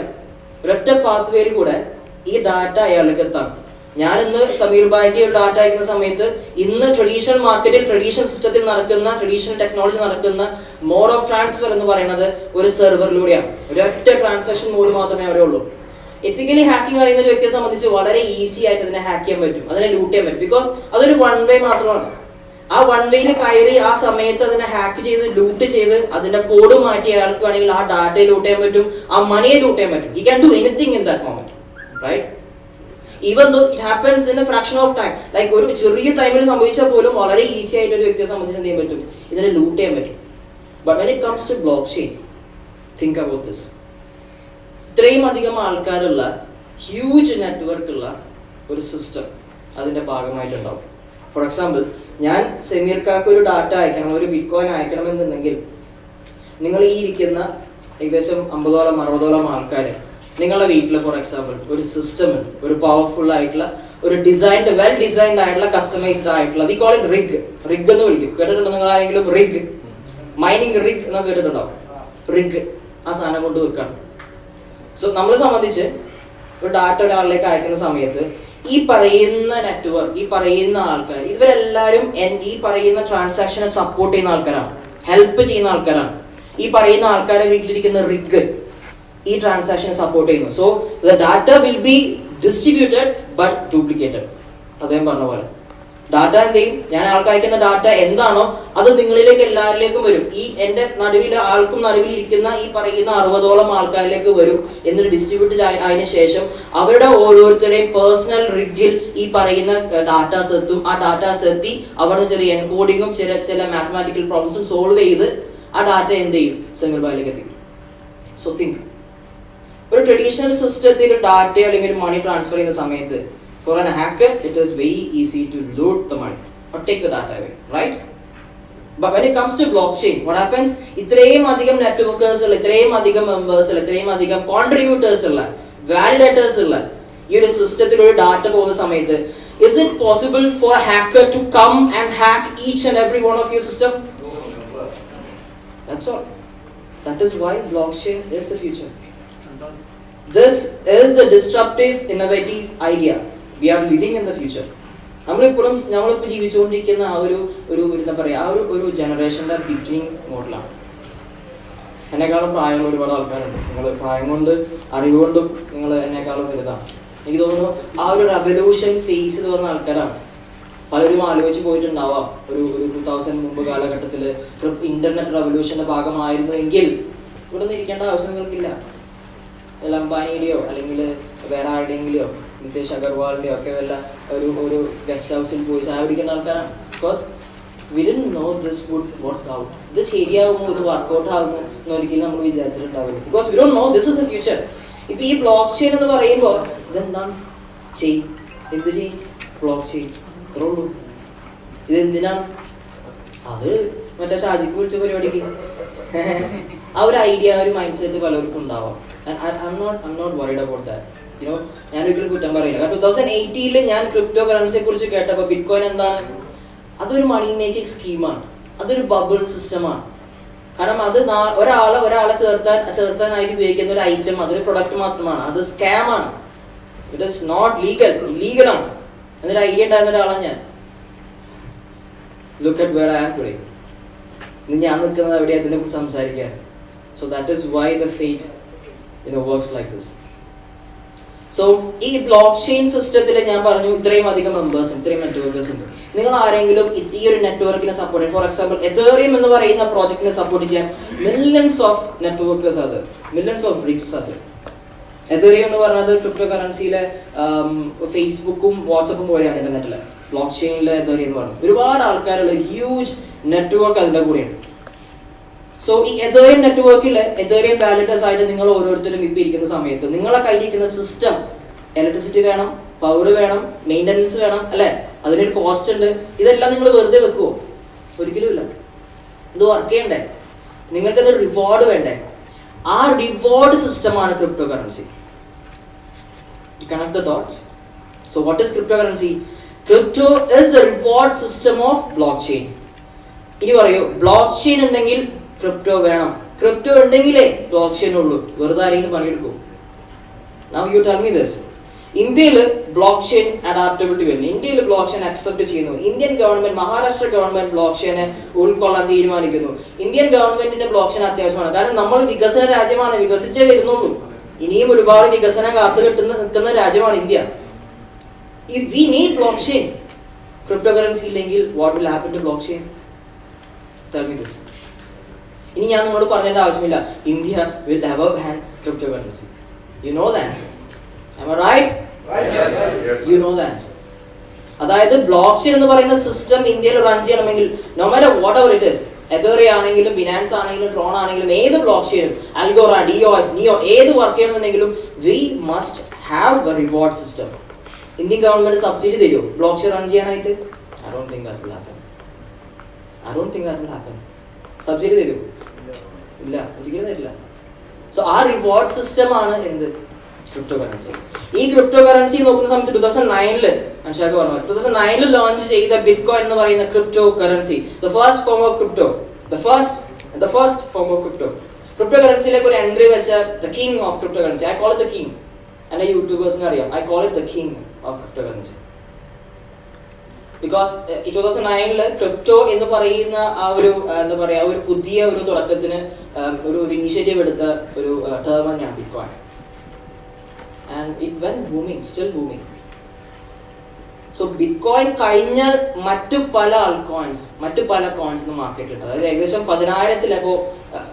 ഒരൊറ്റ പാത്വേയിൽ കൂടെ ഈ ഡാറ്റ അയാൾക്ക് എത്താം. ഞാൻ ഇന്ന് സമീർ ബായിക്ക് ഒരു ഡാറ്റ അയക്കുന്ന സമയത്ത് ഇന്ന് ട്രഡീഷണൽ മാർക്കറ്റിൽ, ട്രഡീഷണൽ സിസ്റ്റത്തിൽ നടക്കുന്ന, ട്രഡീഷണൽ ടെക്നോളജി നടക്കുന്ന മോഡ് ഓഫ് ട്രാൻസ്ഫർ എന്ന് പറയുന്നത് ഒരു സെർവറിലൂടെയാണ്. ഒരൊറ്റ ട്രാൻസാക്ഷൻ മോഡ് മാത്രമേ അവിടെ ഉള്ളൂ. എത്തിക്കലി ഹാക്കിംഗ് അറിയുന്ന ഒരു വ്യക്തിയെ സംബന്ധിച്ച് വളരെ ഈസി ആയിട്ട് അതിനെ ഹാക്ക് ചെയ്യാൻ പറ്റും, അതിനെ ലൂട്ട് ചെയ്യാൻ പറ്റും. ബിക്കോസ് അതൊരു വൺ വേ മാത്രമാണ്. ആ വൺ വേയിൽ കയറി ആ സമയത്ത് അതിനെ ഹാക്ക് ചെയ്ത് ലൂട്ട് ചെയ്ത് അതിന്റെ കോഡ് മാറ്റി അയാൾക്ക് വേണമെങ്കിൽ ആ ഡാറ്റയെ ലൂട്ട് ചെയ്യാൻ പറ്റും, ആ മണിയെ ലൂട്ട് ചെയ്യാൻ പറ്റും. He can do anything in that moment, right? Even though it happens in a fraction of time. Like ഒരു ചെറിയ ടൈമിൽ സംഭവിച്ചാൽ പോലും വളരെ ഈസി ആയിട്ട് ഒരു വ്യക്തിയെ സംബന്ധിച്ച് എന്ത് ചെയ്യാൻ പറ്റും? ഇതിനെ ലൂട്ട് ചെയ്യാൻ പറ്റും. But when it comes to blockchain, think about this. ഇത്രയും അധികം ആൾക്കാരുള്ള ഹ്യൂജ് നെറ്റ്വർക്ക് ഉള്ള ഒരു സിസ്റ്റം അതിന്റെ ഭാഗമായിട്ടുണ്ടാവും. ഫോർ എക്സാമ്പിൾ, ഞാൻ സമീർ ഖാക്ക് ഒരു ഡാറ്റ അയക്കണം, ഒരു ബിറ്റ്കോയിൻ അയക്കണമെന്നുണ്ടെങ്കിൽ നിങ്ങൾ ഈ ഇരിക്കുന്ന ഏകദേശം 50ഓളം 60ഓളം ആൾക്കാർ നിങ്ങളുടെ വീട്ടിൽ ഫോർ എക്സാമ്പിൾ ഒരു സിസ്റ്റം ഉണ്ട്, ഒരു പവർഫുൾ ആയിട്ടുള്ള ഒരു വെൽ ഡിസൈൻഡ് ആയിട്ടുള്ള കസ്റ്റമൈസ്ഡ് ആയിട്ടുള്ള വി കോൾ ഇറ്റ് റിഗ് എന്ന് വിളിക്കും. കേട്ടിട്ടുണ്ടോ നിങ്ങൾ ആരെങ്കിലും? റിഗ്, മൈനിങ് റിഗ് എന്നൊക്കെ കേട്ടിട്ടുണ്ടാവും. റിഗ് ആ സാധനം കൊണ്ട് വെക്കാണ്. സോ നമ്മളെ സംബന്ധിച്ച് ഒരു ഡാറ്റ ഒരാളിലേക്ക് അയക്കുന്ന സമയത്ത് ഈ പറയുന്ന നെറ്റ്വർക്ക്, ഈ പറയുന്ന ആൾക്കാർ, ഇവരെല്ലാവരും ഈ പറയുന്ന ട്രാൻസാക്ഷനെ സപ്പോർട്ട് ചെയ്യുന്ന ആൾക്കാരാണ്, ഹെൽപ്പ് ചെയ്യുന്ന ആൾക്കാരാണ്. ഈ പറയുന്ന ആൾക്കാരെ വീട്ടിലിരിക്കുന്ന റിഗ് ഈ ട്രാൻസാക്ഷനെ സപ്പോർട്ട് ചെയ്യുന്നു. So the data will be distributed but duplicated. അദ്ദേഹം പറഞ്ഞ പോലെ ഡാറ്റ എന്ത് ചെയ്യും? ഞാൻ ആൾക്ക് അയക്കുന്ന ഡാറ്റ എന്താണോ അത് നിങ്ങളിലേക്ക് എല്ലാവരിലേക്കും വരും. ഈ എന്റെ ആൾക്കും നടുവിലിരിക്കുന്ന ഈ പറയുന്ന 60ഓളം ആൾക്കാരിലേക്ക് വരും. എന്നിട്ട് ഡിസ്ട്രിബ്യൂട്ട് ആയതിനു ശേഷം അവരുടെ ഓരോരുത്തരുടെയും പേഴ്സണൽ റിഗിൽ ഈ പറയുന്ന ഡാറ്റാസ് എത്തും. ആ ഡാറ്റാസ് എത്തി അവിടെ ചെറിയ എൻകോഡിങ്ങും ചില മാത്തമാറ്റിക്കൽ പ്രോബ്ലംസും സോൾവ് ചെയ്ത് ആ ഡാറ്റ എന്ത് ചെയ്യും? സമീർ ബായിലേക്ക് എത്തിക്കും. സോ തിങ്ക്, ഒരു ട്രഡീഷണൽ സിസ്റ്റത്തിൽ ഡാറ്റ അല്ലെങ്കിൽ ഒരു മണി ട്രാൻസ്ഫർ ചെയ്യുന്ന സമയത്ത് for an hacker it is very easy to loot the money or take the data away, right? But when it comes to blockchain, what happens? ഇത്രയും അധികം നെറ്റ്വർക്കേഴ്സ് ഉള്ള, ഇത്രയും അധികം മെമ്പേഴ്സ് ഉള്ള, ഇത്രയും അധികം കോൺട്രിബ്യൂട്ടേഴ്സ് ഉള്ള, വാലിഡേറ്റേഴ്സ് ഉള്ള ഈ ഒരു സിസ്റ്റത്തിൽ ഒരു ഡാറ്റ പോകുന്ന സമയത്ത് is it possible for a hacker to come and hack each and every one of your system? That's all. That is why blockchain is the future. This is the disruptive, innovative idea. We are living in the future. നമ്മളിപ്പോൾ ജീവിച്ചുകൊണ്ടിരിക്കുന്ന ആ ഒരു എന്താ പറയുക, ആ ഒരു ജനറേഷൻ്റെ beginning മോഡലാണ്. എന്നെക്കാളും പ്രായമുള്ള ഒരുപാട് ആൾക്കാരുണ്ട്. നിങ്ങൾ പ്രായം കൊണ്ട് അറിവ് കൊണ്ടും നിങ്ങൾ എന്നെക്കാളും വലുതാണ്. എനിക്ക് തോന്നുന്നു ആ ഒരു റെവല്യൂഷൻ ഫേസ് എന്ന് പറഞ്ഞ ആൾക്കാരാണ്. പലരും ആലോചിച്ച് പോയിട്ടുണ്ടാവാം, ഒരു 2000 മുമ്പ് കാലഘട്ടത്തിൽ ഇന്റർനെറ്റ് റെവല്യൂഷന്റെ ഭാഗമായിരുന്നുവെങ്കിൽ ഇവിടെ നിന്ന് ഇരിക്കേണ്ട ആവശ്യം നിങ്ങൾക്കില്ല. അംബാനിയുടെയോ അല്ലെങ്കിൽ വേറെ ആരുടെയെങ്കിലെയോ നിതേഷ് അഗർവാളിന്റെയോ ഒക്കെ വല്ല ഒരു ഗസ്റ്റ് ഹൗസിൽ പോയി ചായ പിടിക്കേണ്ട ആൾക്കാരാണ്. Because we didn't know this would work out. ഇത് ശരിയാകുമോ, ഇത് വർക്കൗട്ട് ആകുമോ എന്ന് ഒരിക്കലും നമ്മൾ വിചാരിച്ചിട്ടുണ്ടാവില്ല. Because we don't know this is the future. ഇപ്പൊ ഈ ബ്ലോക്ക് ചെയിൻ എന്ന് പറയുമ്പോൾ ഇതെന്താണ്? ചെയിൻ. എന്ത് ചെയിൻ? Block chain. അത്രേ ഉള്ളൂ. ഇതെന്തിനാണ്? അത് മറ്റേ ഷാജിക്ക് വിളിച്ച പരിപാടിക്ക് ആ ഒരു ഐഡിയ, ഒരു മൈൻഡ് സെറ്റ് പലർക്കും ഉണ്ടാവാം. I'm not worried about that. ഞാൻ ഒരിക്കലും കുറ്റം പറയില്ല. കാരണം 2018 ഞാൻ ക്രിപ്റ്റോ കറൻസിയെ കുറിച്ച് കേട്ടപ്പോൾ ബിറ്റ്കോയിൻ എന്താണ്? അതൊരു മണി മേക്കിംഗ് സ്കീമാണ്. അതൊരു ബബിൾ സിസ്റ്റമാണ്. കാരണം അത് ഒരാളെ ചേർത്താനായിട്ട് ഉപയോഗിക്കുന്ന ഒരു ഐറ്റം, അതൊരു പ്രൊഡക്റ്റ് മാത്രമാണ്. അത് സ്കാമാണ്. ഇറ്റ് ഈസ് നോട്ട് ഇല്ലീഗലാണ് എന്നൊരു ഐഡിയ ഉണ്ടായിരുന്ന ഒരാളാണ് ഞാൻ. Look at where I am today. ഇന്ന് ഞാൻ നിൽക്കുന്നത് എവിടെ അതിനെ കുറിച്ച് സംസാരിക്കാൻ. So that is why the fate works like this. So ഈ ബ്ലോക്ക് ചെയിൻ സിസ്റ്റത്തിൽ ഞാൻ പറഞ്ഞു ഇത്രയും അധികം മെമ്പേഴ്സ്, ഇത്രയും നെറ്റ്വർക്കേഴ്സ് ഉണ്ട്. നിങ്ങൾ ആരെങ്കിലും ഈ ഒരു നെറ്റ്വർക്കിനെ സപ്പോർട്ട് ചെയ്യാൻ, ഫോർ എക്സാമ്പിൾ എതേറിയം എന്ന് പറയുന്ന പ്രോജക്റ്റിനെ സപ്പോർട്ട് ചെയ്യാൻ മില്യൺസ് ഓഫ് നെറ്റ്വർക്കേഴ്സ്, അത് മില്യൺസ് ഓഫ് റിഗ്സ്. അത് എതേറിയം എന്ന് പറയുന്നത് ക്രിപ്റ്റോ കറൻസിയിലെ ഫേസ്ബുക്കും വാട്സപ്പും പോലെയാണ് ഇന്റർനെറ്റിലെ. ബ്ലോക്ക് ചെയിനിലെ എതേറിയം എന്ന് പറയുന്നത് ഒരുപാട് ആൾക്കാരുള്ള ഹ്യൂജ് നെറ്റ്വർക്ക് അതിന്റെ കൂടെയുണ്ട്. സോ ഈ എതേറിയം നെറ്റ്വർക്കിൽ എതേറിയം വാലിഡേഴ്സ് ആയിട്ട് നിങ്ങൾ ഓരോരുത്തരും ഇപ്പം ഇരിക്കുന്ന സമയത്ത് നിങ്ങളെ കയ്യിലിരിക്കുന്ന സിസ്റ്റം, ഇലക്ട്രിസിറ്റി വേണം, പവർ വേണം, മെയിൻ്റനൻസ് വേണം, അല്ലെ? അതിനൊരു കോസ്റ്റ് ഉണ്ട്. ഇതെല്ലാം നിങ്ങൾ വെറുതെ വെക്കുവോ? ഒരിക്കലും ഇല്ല. ഇത് വർക്ക് ചെയ്യണ്ടേ? നിങ്ങൾക്കത് റിവാർഡ് വേണ്ടേ? ആ റിവാർഡ് സിസ്റ്റമാണ് crypto currency. Connect the dots. So what is crypto currency? Crypto is the reward system of block chain. ഇനി പറയൂ, ബ്ലോക്ക് ചെയിൻ ഉണ്ടെങ്കിൽ ക്രിപ്റ്റോ വേണം, ക്രിപ്റ്റോ ഉണ്ടെങ്കിലേ ബ്ലോക്ക് ചെയിൻ ഉള്ളൂ. വെറുതെ ആരെങ്കിലും പണിയെടുക്കും? Now you tell me this. ഇന്ത്യയിൽ ബ്ലോക്ക് ചെയിൻ അഡാപ്റ്റബിലിറ്റി വരുന്നു. ഇന്ത്യയിൽ ബ്ലോക്ക് ചെയിൻ അക്സെപ്റ്റ് ചെയ്യുന്നു. ഇന്ത്യൻ ഗവൺമെന്റ്, മഹാരാഷ്ട്ര ഗവൺമെന്റ് ബ്ലോക്ക് ചെയിനെ ഉൾക്കൊള്ളാൻ തീരുമാനിക്കുന്നു. ഇന്ത്യൻ ഗവൺമെന്റിന്റെ ബ്ലോക്ക് ചെയിൻ അത്യാവശ്യമാണ്. കാരണം നമ്മൾ വികസന രാജ്യമാണ്, വികസിച്ചേ വരുന്നുള്ളൂ. ഇനിയും ഒരുപാട് വികസനം കാത്തു നിൽക്കുന്ന രാജ്യമാണ് India. If we need blockchain, cryptocurrency ഇല്ലെങ്കിൽ what will happen to blockchain? Tell me this. ഇനി ഞാൻ നിങ്ങളോട് പറഞ്ഞേണ്ട ആവശ്യമില്ല India will never ban cryptocurrency. You know the answer. Am I right? Yes. You know the answer. അതായത് blockchain എന്ന് പറയുന്ന system ഇന്ത്യയിൽ run ചെയ്യണമെങ്കിൽ no matter whatever it is, Ethereum ആണെങ്കിലും ബിനാൻസ് ആണെങ്കിലും ട്രോൺ ആണെങ്കിലും ഏത് ബ്ലോക്ക് ചെയിനും, അൽഗോറ, DOS, നിയോ, ഏത് വർക്ക് ചെയ്യണമെന്നുണ്ടെങ്കിലും we must have a reward system. Indian government subsidy തരുമോ ബ്ലോക്ക് ചെയിൻ റൺ ചെയ്യാനായിട്ട്? I don't think that will happen. Subsidy തരുമോ? ഇല്ല, ഒരിക്കലും തരില്ല. സോ ആ റിവാർഡ് സിസ്റ്റം ആണ് എന്ത്? Crypto currency. ഈ ക്രിപ്റ്റോ കറൻസി നോക്കുന്ന സമയത്ത് 2009 അൻഷാക്ക് പറഞ്ഞു 2009 ലോഞ്ച് ചെയ്ത ബിറ്റ്കോയിൻ എന്ന് പറയുന്ന cryptocurrency, the first form of crypto, crypto കറൻസിയിലേക്ക് ഒരു എൻട്രി വെച്ച the king of crypto currency. I call it the king. എന്റെ യൂട്യൂബേഴ്സിന് അറിയാം, I call it the king of crypto currency. Because 2009 crypto എന്ന് പറയുന്ന ആ ഒരു എന്താ പറയാ ഒരു പുതിയ ഒരു തുടക്കത്തിന് ഒരു ഇനിഷ്യേറ്റീവ് എടുത്ത ഒരു ടേം തന്നെയാണ് bitcoin. And it went booming, still booming. So Bitcoin കഴിഞ്ഞാൽ മറ്റു പല കോയിൻസ് മാർക്കറ്റിലുണ്ട്. അതായത് ഏകദേശം 10,000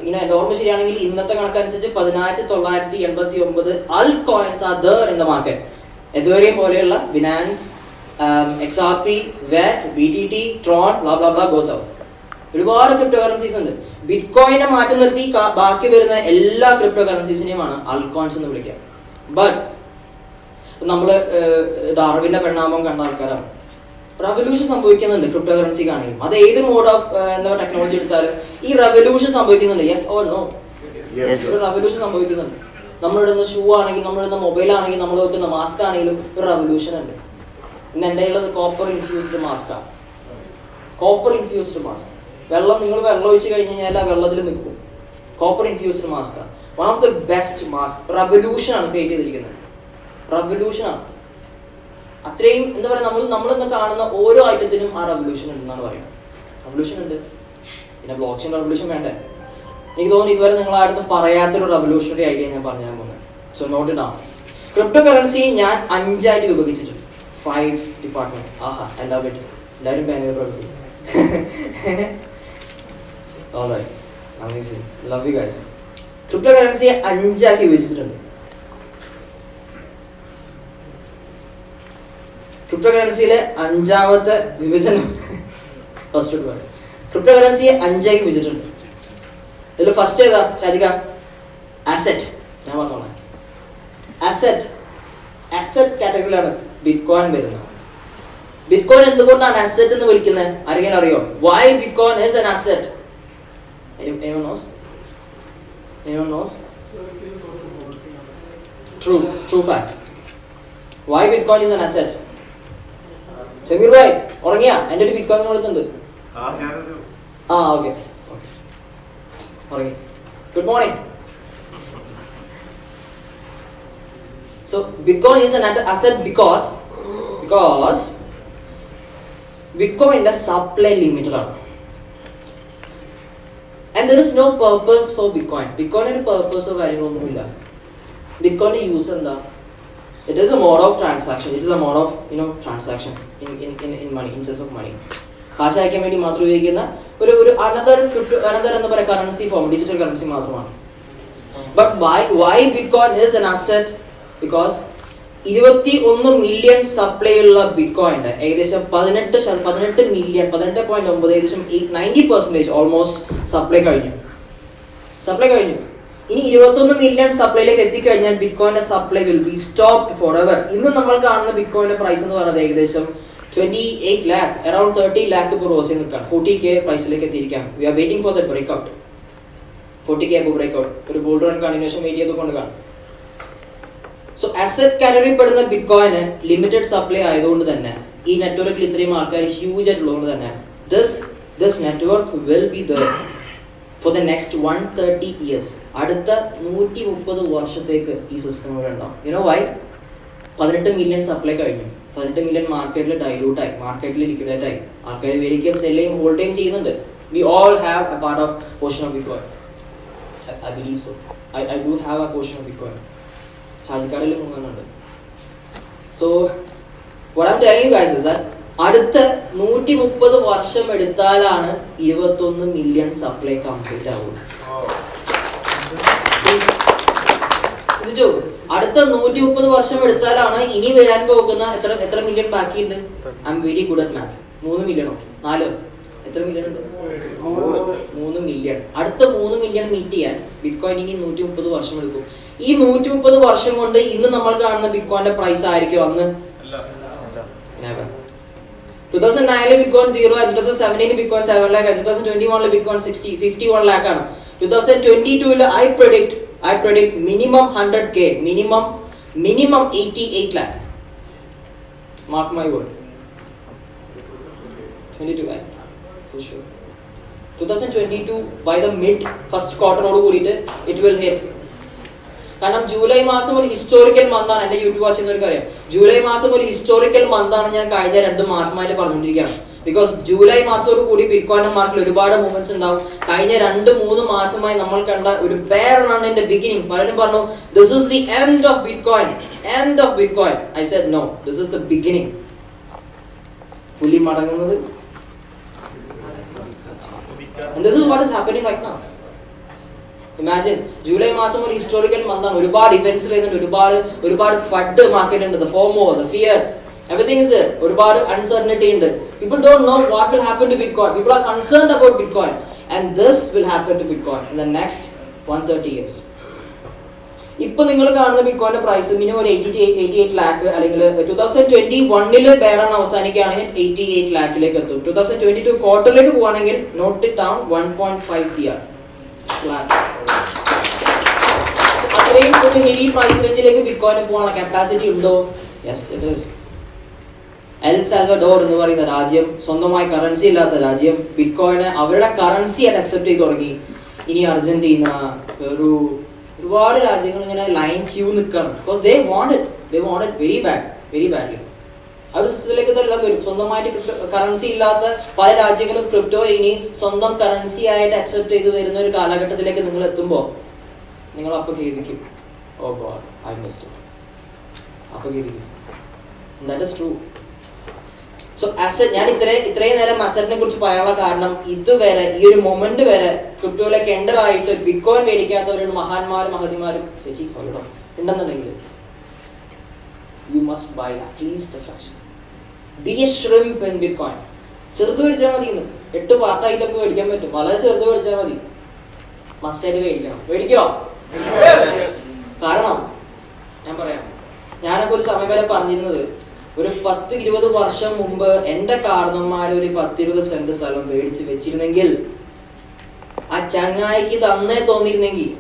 ഇങ്ങനെ എൻ്റെ ഓർമ്മ ശരിയാണെങ്കിൽ ഇന്നത്തെ കണക്കനുസരിച്ച് 1989 altcoins are there in the market. Ethereum പോലെയുള്ള Binance, XRP, VAT, BTT, Tron, blah blah blah goes out. ഒരുപാട് ക്രിപ്റ്റോ കറൻസീസ് ഉണ്ട്. ബിറ്റ്കോയിനെ മാറ്റി നിർത്തി ബാക്കി വരുന്ന എല്ലാ ക്രിപ്റ്റോ കറൻസീസിനെയുമാണ് അൾകോയിൻസ് എന്ന് വിളിക്കുക. ബട്ട് നമ്മള് ഡാർവിന്റെ പരിണാമം കണ്ട ആൾക്കാരാണ്. റവല്യൂഷൻ സംഭവിക്കുന്നുണ്ട് ക്രിപ്റ്റോ കറൻസി കാണെങ്കിൽ. അത് ഏത് മോഡ് ഓഫ് എന്താ ടെക്നോളജി എടുത്താലും ഈ റവല്യൂഷൻ സംഭവിക്കുന്നുണ്ട്. Yes or no? ഒരു റവല്യൂഷൻ സംഭവിക്കുന്നുണ്ട്. നമ്മളിടുന്ന ഷൂ ആണെങ്കിലും നമ്മളിടുന്ന മൊബൈൽ ആണെങ്കിലും നമ്മൾ വെക്കുന്ന മാസ്ക് ആണെങ്കിലും ഒരു റവല്യൂഷൻ ഉണ്ട്. ഇന്ന് എൻ്റെ ഉള്ളത് കോപ്പർ ഇൻഫ്യൂസ്ഡ് മാസ്കാണ്. Copper infused mask. നിങ്ങൾ വെള്ളം ഒഴിച്ച് കഴിഞ്ഞ് കഴിഞ്ഞാൽ ആ വെള്ളത്തിൽ നിൽക്കും. കോപ്പർ ഇൻഫ്യൂസ്ഡ് മാസ്കാണ്. One of the best mask. റവല്യൂഷനാണ് ക്രിയേറ്റ് ചെയ്തിരിക്കുന്നത്. റവല്യൂഷനാണ്. അത്രയും എന്താ പറയുക, നമ്മളിന്ന് കാണുന്ന ഓരോ ഐറ്റത്തിനും ആ റവല്യൂഷൻ ഉണ്ടെന്നാണ് പറയുന്നത്. റവല്യൂഷൻ ഉണ്ട്. പിന്നെ ബ്ലോക്ക് ചെയിൻ റവല്യൂഷൻ വേണ്ടേ? എനിക്ക് തോന്നുന്നു ഇതുവരെ നിങ്ങൾ ആരും പറയാത്തൊരു റവല്യൂഷണറി ഐഡിയ ഞാൻ പറഞ്ഞാൽ പോകുന്നത്. So note it down. Cryptocurrency ഞാൻ 5 വിഭജിച്ചിട്ടുണ്ട്. 5 ഡിപ്പാർട്ട്മെന്റ്. ആഹാ, I love it. എല്ലാവരും ബാങ്ക് പ്രവർത്തിക്കും. Alright. Amazing. Love you guys. Cryptocurrency 5 വിഭജിച്ചിട്ടുണ്ട്. ക്രിപ്റ്റോ കറൻസിയിലെ 5ാമത്തെ വിഭജനം ഫസ്റ്റ് പറയാം. ക്രിപ്റ്റോ കറൻസിയെ 5 വിഭജിച്ചിട്ടുണ്ട്. ഇതിൽ ഫസ്റ്റ് ഏതാ ഷാജിക? അസെറ്റ്. ഞാൻ പറഞ്ഞോളാം. അസെറ്റ് കാറ്റഗറിയിലാണ് ബിറ്റ്കോയിൻ വരുന്നത്. ബിറ്റ്കോയിൻ എന്തുകൊണ്ടാണ് അസെറ്റ് എന്ന് വിളിക്കുന്നത്? ആരെങ്കിലും അറിയോ? Why Bitcoin is an asset? Anyone knows? True fact. Why Bitcoin is an asset? Shameer bhai ഉറങ്ങിയാ? എൻ്റെ ഒരു ബിറ്റ്കോയിൻ കൊടുത്തുണ്ട്. ഓക്കെ ഉറങ്ങി. Good morning. So Bitcoin is an asset because Bitcoinന്റെ സപ്ലൈ ലിമിറ്റഡ് ആണ്. And there is no purpose for Bitcoin. Bitcoin ഒരു purpose കാര്യങ്ങളൊന്നുമില്ല. Bitcoin use എന്താ? It is a mode of transaction. It is a mode of transaction in money, in sense of money. കാശ് അയക്കാൻ വേണ്ടി മാത്രം ഉപയോഗിക്കുന്ന ഒരു another എന്താ പറയുക കറൻസി ഫോം, ഡിജിറ്റൽ കറൻസി മാത്രമാണ്. But why Bitcoin is an asset? Because 21 million supply ഉള്ള ബിറ്റ്കോയിന്റെ ഏകദേശം 18 മില്യൺ 18.9 ഏകദേശം 90% ഓൾമോസ്റ്റ് സപ്ലൈ കഴിഞ്ഞു. ഇനി 21 മില്യൺ സപ്ലൈയിലേക്ക് എത്തിക്കഴിഞ്ഞാൽ ബിറ്റ്കോയിന്റെ supply will be stopped forever. ഇന്ന് നമ്മൾ കാണുന്ന ബിറ്റ്കോയിന്റെ പ്രൈസ് എന്ന് പറയുന്നത് ഏകദേശം 28 lakh, around 30 lakh ഇപ്പോൾ റോസ് ചെയ്ത് നിൽക്കാം. 40K പ്രൈസിലേക്ക് എത്തിയിരിക്കാം. We are waiting for the breakout. 40K breakout ഒരു ബുൾ റൺ കണ്ടിന്യൂഷൻ വെയിറ്റ് ചെയ്തുകൊണ്ട് കാണും. സോ അസെറ്റ് കാറ്റഗറി പെടുന്ന ബിറ്റ്കോയിന് ലിമിറ്റഡ് സപ്ലൈ ആയതുകൊണ്ട് തന്നെ ഈ നെറ്റ്വർക്കിൽ ഇത്രയും ആൾക്കാർ ഹ്യൂജ് ആയിട്ടുള്ളതുകൊണ്ട് തന്നെ this network will be there for the next 130 years. അടുത്ത 130 വർഷത്തേക്ക് ഈ സിസ്റ്റം ഇവിടെ ഉണ്ടാവും. You know Y? 18 മില്യൺ സപ്ലൈ കഴിഞ്ഞു. 18 മില്യൺ മാർക്കറ്റിൽ ഡൈലൂട്ടായി, മാർക്കറ്റിൽ ലിക്വിഡേറ്റ് ആയി. ആൾക്കാർ മേടിക്കുകയും സെല്ലുകയും ഹോൾഡുകയും ചെയ്യുന്നുണ്ട്. We all have A part of portion of bitcoin. I believe so. I do have a portion of Bitcoin. ഷാജിക്കാടിൽ 3 so what I'm telling you guys is that അടുത്ത 130 വർഷം എടുത്താലാണ് 21 million supply complete ആവുക. അടുത്ത 130 വർഷം എടുത്താലാണ് ഇനി വരാൻ പോകുന്ന എത്ര മില്യൺ ബാക്കിയുണ്ട്? I am very good at math. 3 മില്യണോ 4? എത്ര മില്യൺ ഉണ്ട്? 3 മില്യൺ. അടുത്ത 3 മില്യൺ മീറ്റ് ചെയ്യാൻ ബിറ്റ്കോയിൻ ഇനി 130 വർഷം എടുക്കും. ഈ 130 വർഷം കൊണ്ട് ഇന്ന് നമ്മൾ കാണുന്ന ബിറ്റ്കോയിന്റെ പ്രൈസ് ആയിരിക്കും അന്ന്? 2009 bitcoin 0, 2017 bitcoin 7 lakh, 2021 bitcoin 51 lakh ആണ്. 2022 I predict minimum 100K, minimum 88 lakh. Mark my word. 22 lakh for sure. 2022 by the first quarter ഓട് കൂടിയിട്ട് it will hit. കാരണം ജൂലൈ മാസം ഒരു ഹിസ്റ്റോറിക്കൽ മന്താണ്. എന്റെ യൂട്യൂബ് വാച്ച് ചെയ്യുന്നവർക്ക് അറിയാം. ജൂലൈ മാസം ഒരു ഹിസ്റ്റോറിക്കൽ മന്താണ് ഞാൻ കഴിഞ്ഞ 2 മാസമായിട്ട് പറഞ്ഞുകൊണ്ടിരിക്കുകയാണ്. ബിക്കോസ് ജൂലൈ മാസത്തോട് കൂടി ബിറ്റ്കോയിൻ മാർക്കറ്റിൽ ഒരുപാട് മൂവ്മെന്റ്സ് ഉണ്ടാവും. കഴിഞ്ഞ 2-3 മാസമായി നമ്മൾ കണ്ട ഒരു bear run in the beginning. പലരും പറഞ്ഞു this is the end of Bitcoin. I said no, this is the beginning. പുലി മടങ്ങുന്നത്. And this is what is happening right now. Imagine July മാസം ഒരു ഹിസ്റ്റോറിക്കൽ മന്താണ്. ഒരുപാട് ഇവന്റ്സ് വരുന്നുണ്ട്, ഒരുപാട് ഫഡ് മാർക്കറ്റ് ഉണ്ട്. FOMO, the fear, everything is there. ഒരുപാട് uncertainty ഉണ്ട്. People don't know what will happen to Bitcoin. People are concerned about Bitcoin, and this will happen to Bitcoin in the next 130 years. ഇപ്പൊ നിങ്ങൾ കാണുന്ന ബിറ്റ്കോയിന്റെ price minimum ഒരു 88 ലാക്ക്, അല്ലെങ്കിൽ 2021 ബെയറാണ് അവസാനിക്കുകയാണെങ്കിൽ 88 ലാക്കിലേക്ക് എത്തും. 2022 ക്വാർട്ടറിലേക്ക് പോവാണെങ്കിൽ not it down 1.5 CR. ഇത്രയും ഒരു ഹെവി പ്രൈസ് റേഞ്ചിലേക്ക് ബിറ്റ്കോയിന് പോകാനുള്ള കപ്പാസിറ്റി ഉണ്ടോ? Yes, it is. El Salvador എന്ന് പറയുന്ന രാജ്യം, സ്വന്തമായി കറൻസി ഇല്ലാത്ത രാജ്യം, ബിറ്റ്കോയിനെ അവരുടെ കറൻസി ആയിട്ട് അക്സെപ്റ്റ് ചെയ്ത് തുടങ്ങി. ഇനി അർജന്റീന, പെറു, ഒരുപാട് രാജ്യങ്ങൾ ഇങ്ങനെ ലൈൻ ക്യൂ നിൽക്കുകയാണ്. Because they want it very badly. ആ ഒരു സിസ്റ്റത്തിലേക്ക് ഇതെല്ലാം വരും. സ്വന്തമായിട്ട് കറൻസി ഇല്ലാത്ത പല രാജ്യങ്ങളും ക്രിപ്റ്റോ ഇനി സ്വന്തം കറൻസി ആയിട്ട് അക്സെപ്റ്റ് ചെയ്ത് വരുന്ന ഒരു കാലഘട്ടത്തിലേക്ക് നിങ്ങൾ എത്തുമ്പോൾ നിങ്ങൾ അപ്പൊ ഖേദിക്കും, oh God I missed it. അപ്പൊ ഖേദിക്കും. That is true. So asset, ഞാൻ ഇത്രയും നേരം അസറ്റിനെ കുറിച്ച് പറയാനുള്ള കാരണം, ഇതുവരെ ഈ ഒരു മൊമെന്റ് വരെ ക്രിപ്റ്റോയിലേക്ക് എൻ്റർ ആയിട്ട് ബിറ്റ്കോയിൻ മേടിക്കാത്തവരും മഹാന്മാരും മഹതിമാരും ചേച്ചി സോളിഡോ ഉണ്ടെന്നുണ്ടെങ്കിൽ you must buy at least a fraction. Be a shrimp in Bitcoin. ചെറുത് മേടിച്ചാൽ മതി. 8 പാർട്ടായിട്ട് നമുക്ക് മേടിക്കാൻ പറ്റും. വളരെ ചെറുത് മേടിച്ചാൽ മതി. മസ്റ്റായിട്ട് മേടിക്കണം. മേടിക്കോ? കാരണം ഞാൻ പറയാം, ഞാനൊക്കെ ഒരു സമയം വരെ പറഞ്ഞിരുന്നത്, ഒരു 10-20 വർഷം മുമ്പ് എന്റെ കാരണന്മാർ ഒരു 10-20 സെന്റ് സ്ഥലം മേടിച്ച് വെച്ചിരുന്നെങ്കിൽ, ആ ചങ്ങായിക്ക് ഇത് അന്നേ തോന്നിയിരുന്നെങ്കിൽ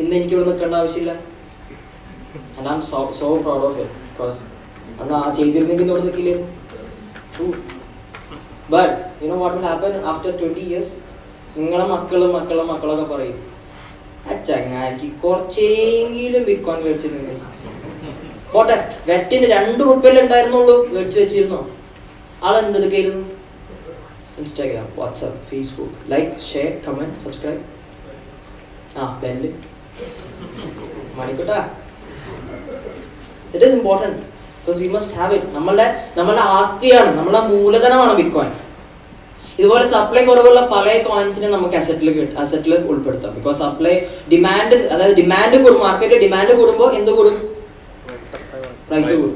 ഇന്ന് എനിക്കിവിടെ നിൽക്കേണ്ട ആവശ്യമില്ല. And I'm so proud of it because അന്ന് ആ ചെയ്തിരുന്നെങ്കിൽ ഇവിടെ നിൽക്കില്ലേ. True. But you know what will happen after 20 years? നിങ്ങളെ മക്കളൊക്കെ പറയും, ആ ചങ്ങായിക്ക് കുറച്ചെങ്കിലും ബിറ്റ്കോയിൻ മേടിച്ചിരുന്നെങ്കിൽ. പോട്ടെ, വെറ്റിന് 2 റുപ്യല്ലേ ഉണ്ടായിരുന്നുള്ളൂ, മേടിച്ചു വെച്ചിരുന്നോ? ആളെന്തെടുക്കായിരുന്നു? Instagram, WhatsApp, Facebook, like, share, comment, subscribe, bell മണിക്കൂട്ടാ. It is important because we must have it. നമ്മളുടെ ആസ്തിയാണ്, നമ്മളുടെ മൂലധനമാണ് ബിറ്റ്കോയിൻ. ഇതുപോലെ സപ്ലൈ കുറവുള്ള പല കോയിൻസിനെ നമുക്ക് അസറ്റിൽ ഉൾപ്പെടുത്താം. ബിക്കോസ് സപ്ലൈ ഡിമാൻഡ്, അതായത് ഡിമാൻഡ് കൂടും, മാർക്കറ്റ് ഡിമാൻഡ് കൂടുമ്പോൾ എന്ത് കൂടും? പ്രൈസ് കൂടും.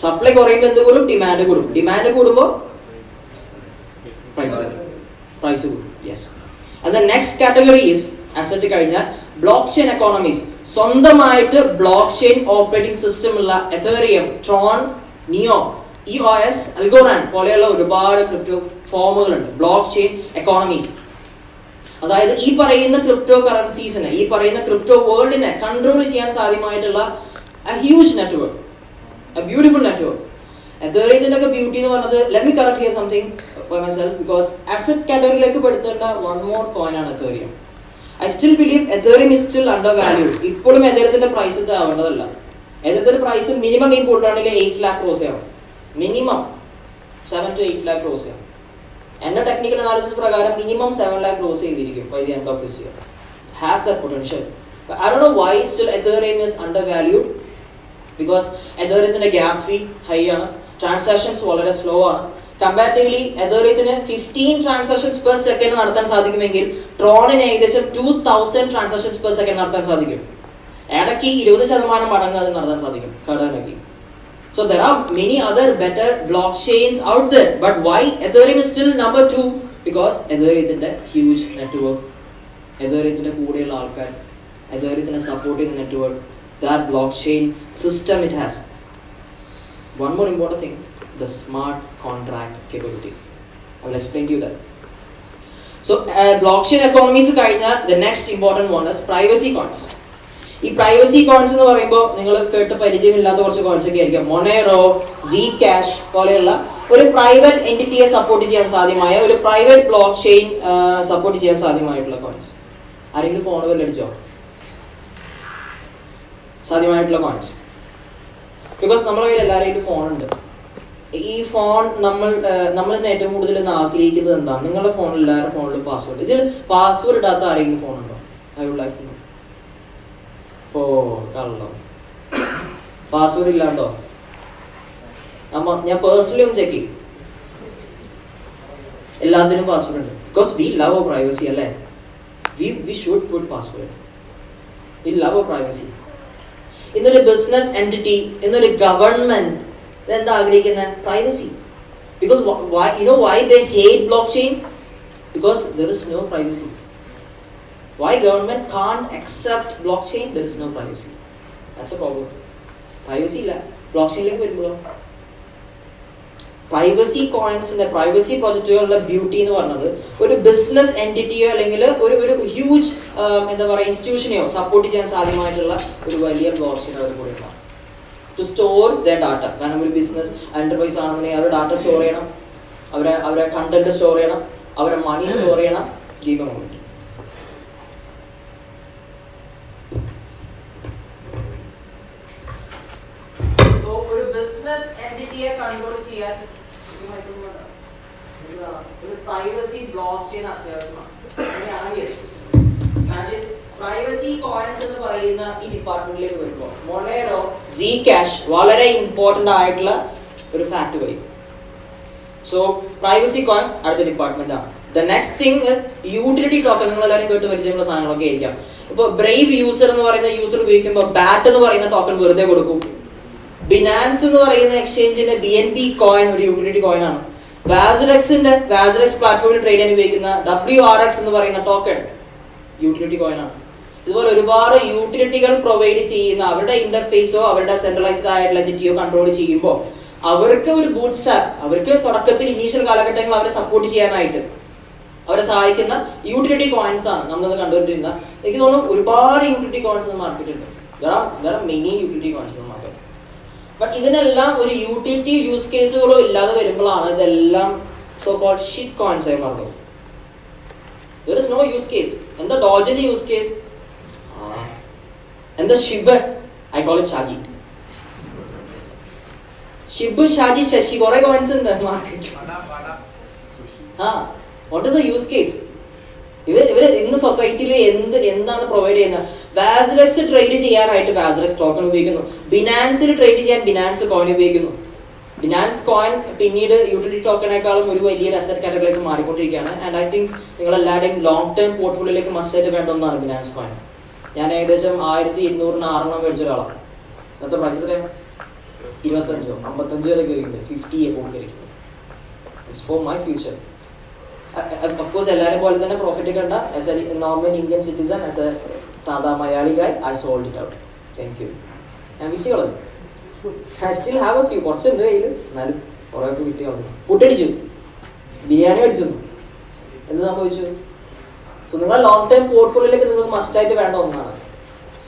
സപ്ലൈ കുറയുമ്പോൾ എന്ത് കൂടും? ഡിമാൻഡ് കൂടും. ഡിമാൻഡ് കൂടുമ്പോൾ പ്രൈസ് കൂടും. Yes. And the next category is asset കഴിഞ്ഞാൽ ബ്ലോക്ക് ചെയിൻ എക്കോണമീസ്. സ്വന്തമായിട്ട് ബ്ലോക്ക് ചെയിൻ ഓപ്പറേറ്റിംഗ് സിസ്റ്റം ഉള്ള എതേറിയം, ട്രോൺ, നിയോ, EOS, അൽഗോറാൻഡ് പോലെയുള്ള ഒരുപാട് ക്രിപ്റ്റോ ഫോമുകളുണ്ട്. ബ്ലോക്ക് ചെയിൻ എക്കോണമീസ്, അതായത് ഈ പറയുന്ന ക്രിപ്റ്റോ കറൻസീസിനെ, ഈ പറയുന്ന ക്രിപ്റ്റോ വേൾഡിനെ കൺട്രോൾ ചെയ്യാൻ സാധ്യമായിട്ടുള്ള ഹ്യൂജ് നെറ്റ്വർക്ക്, ബ്യൂട്ടിഫുൾ നെറ്റ്വർക്ക്. എതേറിയത്തിന്റെ ഒക്കെ ബ്യൂട്ടി എന്ന് പറഞ്ഞത്, let me correct here something for myself, because asset കാറ്റഗറിയിലേക്ക് പെടുത്തേണ്ട വൺ മോർ കോയിൻ ആണ് Ethereum. I still believe Ethereum is still undervalued. ഇപ്പോഴും എതേറിയത്തിന്റെ പ്രൈസ് ആവേണ്ടതല്ല. എതേറിയത്തിന്റെ പ്രൈസ് മിനിമം ഈ പോയിട്ടാണെങ്കിൽ 8 lakh ക്രോസ് ചെയ്യണം. മിനിമം 7 to 8 lakh ക്രോസ് ചെയ്യണം. എന്റെ ടെക്നിക്കൽ അനാലിസിസ് പ്രകാരം minimum 7 lakh cross ചെയ്തിരിക്കും by the end of this year. Has that potential. But I don't know why still Ethereum is undervalued. Because എതേറിയത്തിന്റെ gas fee high ആണ്, transactions വളരെ slow ആണ്. Comparatively എതേറിയത്തിന് 15 transactions per second നടത്താൻ സാധിക്കുമെങ്കിൽ ട്രോണിന് ഏകദേശം 2000 transactions per second നടത്താൻ സാധിക്കും. ഇടയ്ക്ക് 20% മടങ്ങ് അത് നടത്താൻ സാധിക്കും ഘടനയ്ക്ക്. So there are many other better blockchains out there, but why Ethereum is still number 2? Because എതേറിയത്തിന്റെ huge network, എതേറിയത്തിന്റെ കൂടെയുള്ള ആൾക്കാർ, എതേറിയത്തിന്റെ supporting network, that blockchain system it has. One more important thing, the smart contract capability. I will explain to you that. So blockchain economies കഴിഞ്ഞാൽ the next important one is privacy coins. ഈ privacy coins എന്ന് പറയുമ്പോൾ നിങ്ങൾ കേട്ട് പരിചയമില്ലാത്ത കുറച്ച് coins ഒക്കെ ആയിരിക്കും. മൊണേറോ, Zcash പോലെയുള്ള ഒരു പ്രൈവറ്റ് എൻറ്റിറ്റിയെ സപ്പോർട്ട് ചെയ്യാൻ സാധ്യമായ, ഒരു പ്രൈവറ്റ് ബ്ലോക്ക് ചെയിൻ സപ്പോർട്ട് ചെയ്യാൻ സാധ്യമായിട്ടുള്ള കോയിൻസ്. ആരെങ്കിലും ഫോൺ വല്ലടിച്ചോ? സാധ്യമായിട്ടുള്ള കോയിൻസ്. ബിക്കോസ് നമ്മളെ കയ്യിൽ എല്ലാവരും ഫോൺ ഉണ്ട്. ഈ ഫോൺ നമ്മൾ ഏറ്റവും കൂടുതൽ ആഗ്രഹിക്കുന്നത് എന്താണ്? നിങ്ങളുടെ ഫോണിൽ, എല്ലാവരുടെ ഫോണിലും പാസ്വേഡ്. ഇതിൽ പാസ്വേഡ് ഇടാത്ത ആരെങ്കിലും ഫോൺ ഉണ്ടോ? I would like to know. ഓ കള്ളം, പാസ്വേഡ് ഇല്ലാണ്ടോ? ഞാൻ പേഴ്സണലി ഒന്ന് ചെക്ക് ചെയ്യും. എല്ലാത്തിനും പാസ്വേഡ് ഉണ്ട്. Because we love our privacy അല്ലേ? We should put password. We love our privacy. ഇന്നൊരു ബിസിനസ് എൻറ്റിറ്റി, ഇന്നൊരു ഗവൺമെന്റ് എന്താ ആഗ്രഹിക്കുന്നത്? Privacy. Because why they hate blockchain? Because there is no privacy. Why government can't accept blockchain? There is no privacy. That's a problem. Privacy illa blockchain like വരുമ്പോൾ privacy കോയിൻസിന്റെ privacy പ്രോജക്റ്റുകളുടെ beauty എന്ന് പറഞ്ഞത് ഒരു business എൻറ്റിറ്റിയോ അല്ലെങ്കിൽ ഒരു huge എന്താ പറയുക ഇൻസ്റ്റിറ്റ്യൂഷനെയോ support ചെയ്യാൻ സാധ്യമായിട്ടുള്ള ഒരു വലിയ ബ്ലോക്ക് ചെയിൻ അവർ കൂടെ ഉണ്ടാവും ടു സ്റ്റോർ ദ ഡാറ്റ. കാരണം ഒരു ബിസിനസ് എന്റർപ്രൈസ് ആണെന്നുണ്ടെങ്കിൽ അവരുടെ ഡാറ്റ സ്റ്റോർ ചെയ്യണം, അവരെ കണ്ടന്റ് സ്റ്റോർ ചെയ്യണം, അവരുടെ മണി സ്റ്റോർ ചെയ്യണം. Give A moment. സോ ഒരു ബിസിനസ് എൻറ്റിറ്റിയെ കൺട്രോൾ ചെയ്യാൻ ഒരു പ്രൈവസി ബ്ലോക്ക് ചെയിൻ അത്യാവശ്യമാണ്. പ്രൈവസി കോയിൻസ് എന്ന് പറയുന്ന ഈ ഡിപ്പാർട്ട്മെന്റിലേക്ക് വരുമ്പോൾ മൊണേഡോ സി ക്യാഷ് വളരെ ഇമ്പോർട്ടന്റ് ആയിട്ടുള്ള ഒരു ഫാക്ട് വരും. സോ പ്രൈവസി കോയിൻ അടുത്ത ഡിപ്പാർട്ട്മെന്റ് ആണ്. The next thing is utility token. നിങ്ങൾ എല്ലാവരും കേട്ട് പരിചയമുള്ള സാധനങ്ങളൊക്കെ ആയിരിക്കാം. ഇപ്പൊ ബ്രേവ് യൂസർ എന്ന് പറയുന്ന യൂസർ ഉപയോഗിക്കുമ്പോൾ ബാറ്റ് എന്ന് പറയുന്ന ടോക്കൺ വെറുതെ കൊടുക്കും. ബിനാൻസ് എന്ന് പറയുന്ന എക്സ്ചേഞ്ചിന്റെ BNB കോയിൻ ഒരു യൂട്ടിലിറ്റി കോയിൻ ആണ്. വാസിലെക്സ് പ്ലാറ്റ്ഫോമിൽ ട്രേഡ് ചെയ്യാൻ ഉപയോഗിക്കുന്ന WRX എന്ന് പറയുന്ന ടോക്കൺ യൂട്ടിലിറ്റി കോയിൻ ആണ്. ഇതുപോലെ ഒരുപാട് യൂട്ടിലിറ്റികൾ പ്രൊവൈഡ് ചെയ്യുന്ന അവരുടെ ഇന്റർഫേസോ അവരുടെ സെൻട്രലൈസ്ഡ് ആയിട്ടുള്ള എൻറ്റിറ്റിയോ കൺട്രോൾ ചെയ്യുമ്പോൾ അവർക്ക് ഒരു ബൂട്ട് സ്റ്റാപ്പ്, അവർക്ക് തുടക്കത്തിൽ ഇനീഷ്യൽ കാലഘട്ടങ്ങളിൽ അവരെ സപ്പോർട്ട് ചെയ്യാനായിട്ട് അവരെ സഹായിക്കുന്ന യൂട്ടിലിറ്റി കോയിൻസ് ആണ് നമ്മളിന്ന് കണ്ടുകൊണ്ടിരുന്ന. എനിക്ക് തോന്നുന്നു ഒരുപാട് യൂട്ടിലിറ്റി കോയിൻസ് മാർക്കറ്റ് ഉണ്ട്. വേറെ many utility coins market. But ഇതിനെല്ലാം ഒരു യൂട്ടിലിറ്റി യൂസ് കേസുകളോ ഇല്ലാതെ വരുമ്പോഴാണ് ഇതെല്ലാം സോ കോൾഡ് ഷിറ്റ് കോയിൻസ് ആയി മാറുന്നത്. There is no use case. എന്താ ഡോജിന്റെ യൂസ് കേസ്? എന്താ Chib? I call it Shaji. Chib, Shaji, Sasi കുറെ കോയിൻസ് ഉണ്ട് മാർക്കറ്റിൽ. What is the use case? ഇവര് ഇന്ന് സൊസൈറ്റിയിൽ എന്താണ് പ്രൊവൈഡ് ചെയ്യുന്നത്? വാസിലെക്സ് ട്രേഡ് ചെയ്യാനായിട്ട് വാസിലെക്സ് ടോക്കൺ ഉപയോഗിക്കുന്നു. ബിനാൻസിൽ ട്രേഡ് ചെയ്യാൻ ബിനാൻസ് കോയിൻ ഉപയോഗിക്കുന്നു. ബിനാൻസ് കോയിൻ പിന്നീട് യൂട്ടിലിറ്റി ടോക്കണേക്കാളും ഒരു വലിയൊരു അസറ്റ് കാറ്റഗറിയിലേക്ക് മാറിക്കൊണ്ടിരിക്കുകയാണ്. ആൻഡ് ഐ തിങ്ക് നിങ്ങൾ എല്ലാവരുടെയും ലോങ് ടേം പോർട്ട്ഫോളിയോയിലേക്ക് മസ്റ്റായിട്ട് വേണ്ട ഒന്നാണ് ബിനാൻസ് കോയിൻ. ഞാൻ ഏകദേശം 1200 6 മേടിച്ച ഒരാളാണ്. ഇന്നത്തെ പ്രൈസ് എത്രയാണ്? 25 55 വരെ കയറിയിട്ടുണ്ട്. 50 എപ്പോൾ കയറിയിട്ടുണ്ട്. It's for my future. Of course എല്ലാവരും പോലെ തന്നെ പ്രോഫിറ്റ് കണ്ട as a normal Indian citizen, as a സാധാ Malayali guy I sold it out. Thank you. ഞാൻ വിറ്റ് കളഞ്ഞു. I still have a few. കുറച്ചുണ്ട് കയ്യിൽ, എന്നാലും കുറേ വിറ്റ് കളഞ്ഞു. ഫുഡടിച്ചു, ബിരിയാണി അടിച്ചു. എന്ത് സംഭവിച്ചു? സോ നിങ്ങൾ ലോങ് ടൈം പോർട്ട്ഫോളിയോയിലേക്ക് നിങ്ങൾക്ക് മസ്റ്റായിട്ട് വേണ്ട ഒന്നാണ്.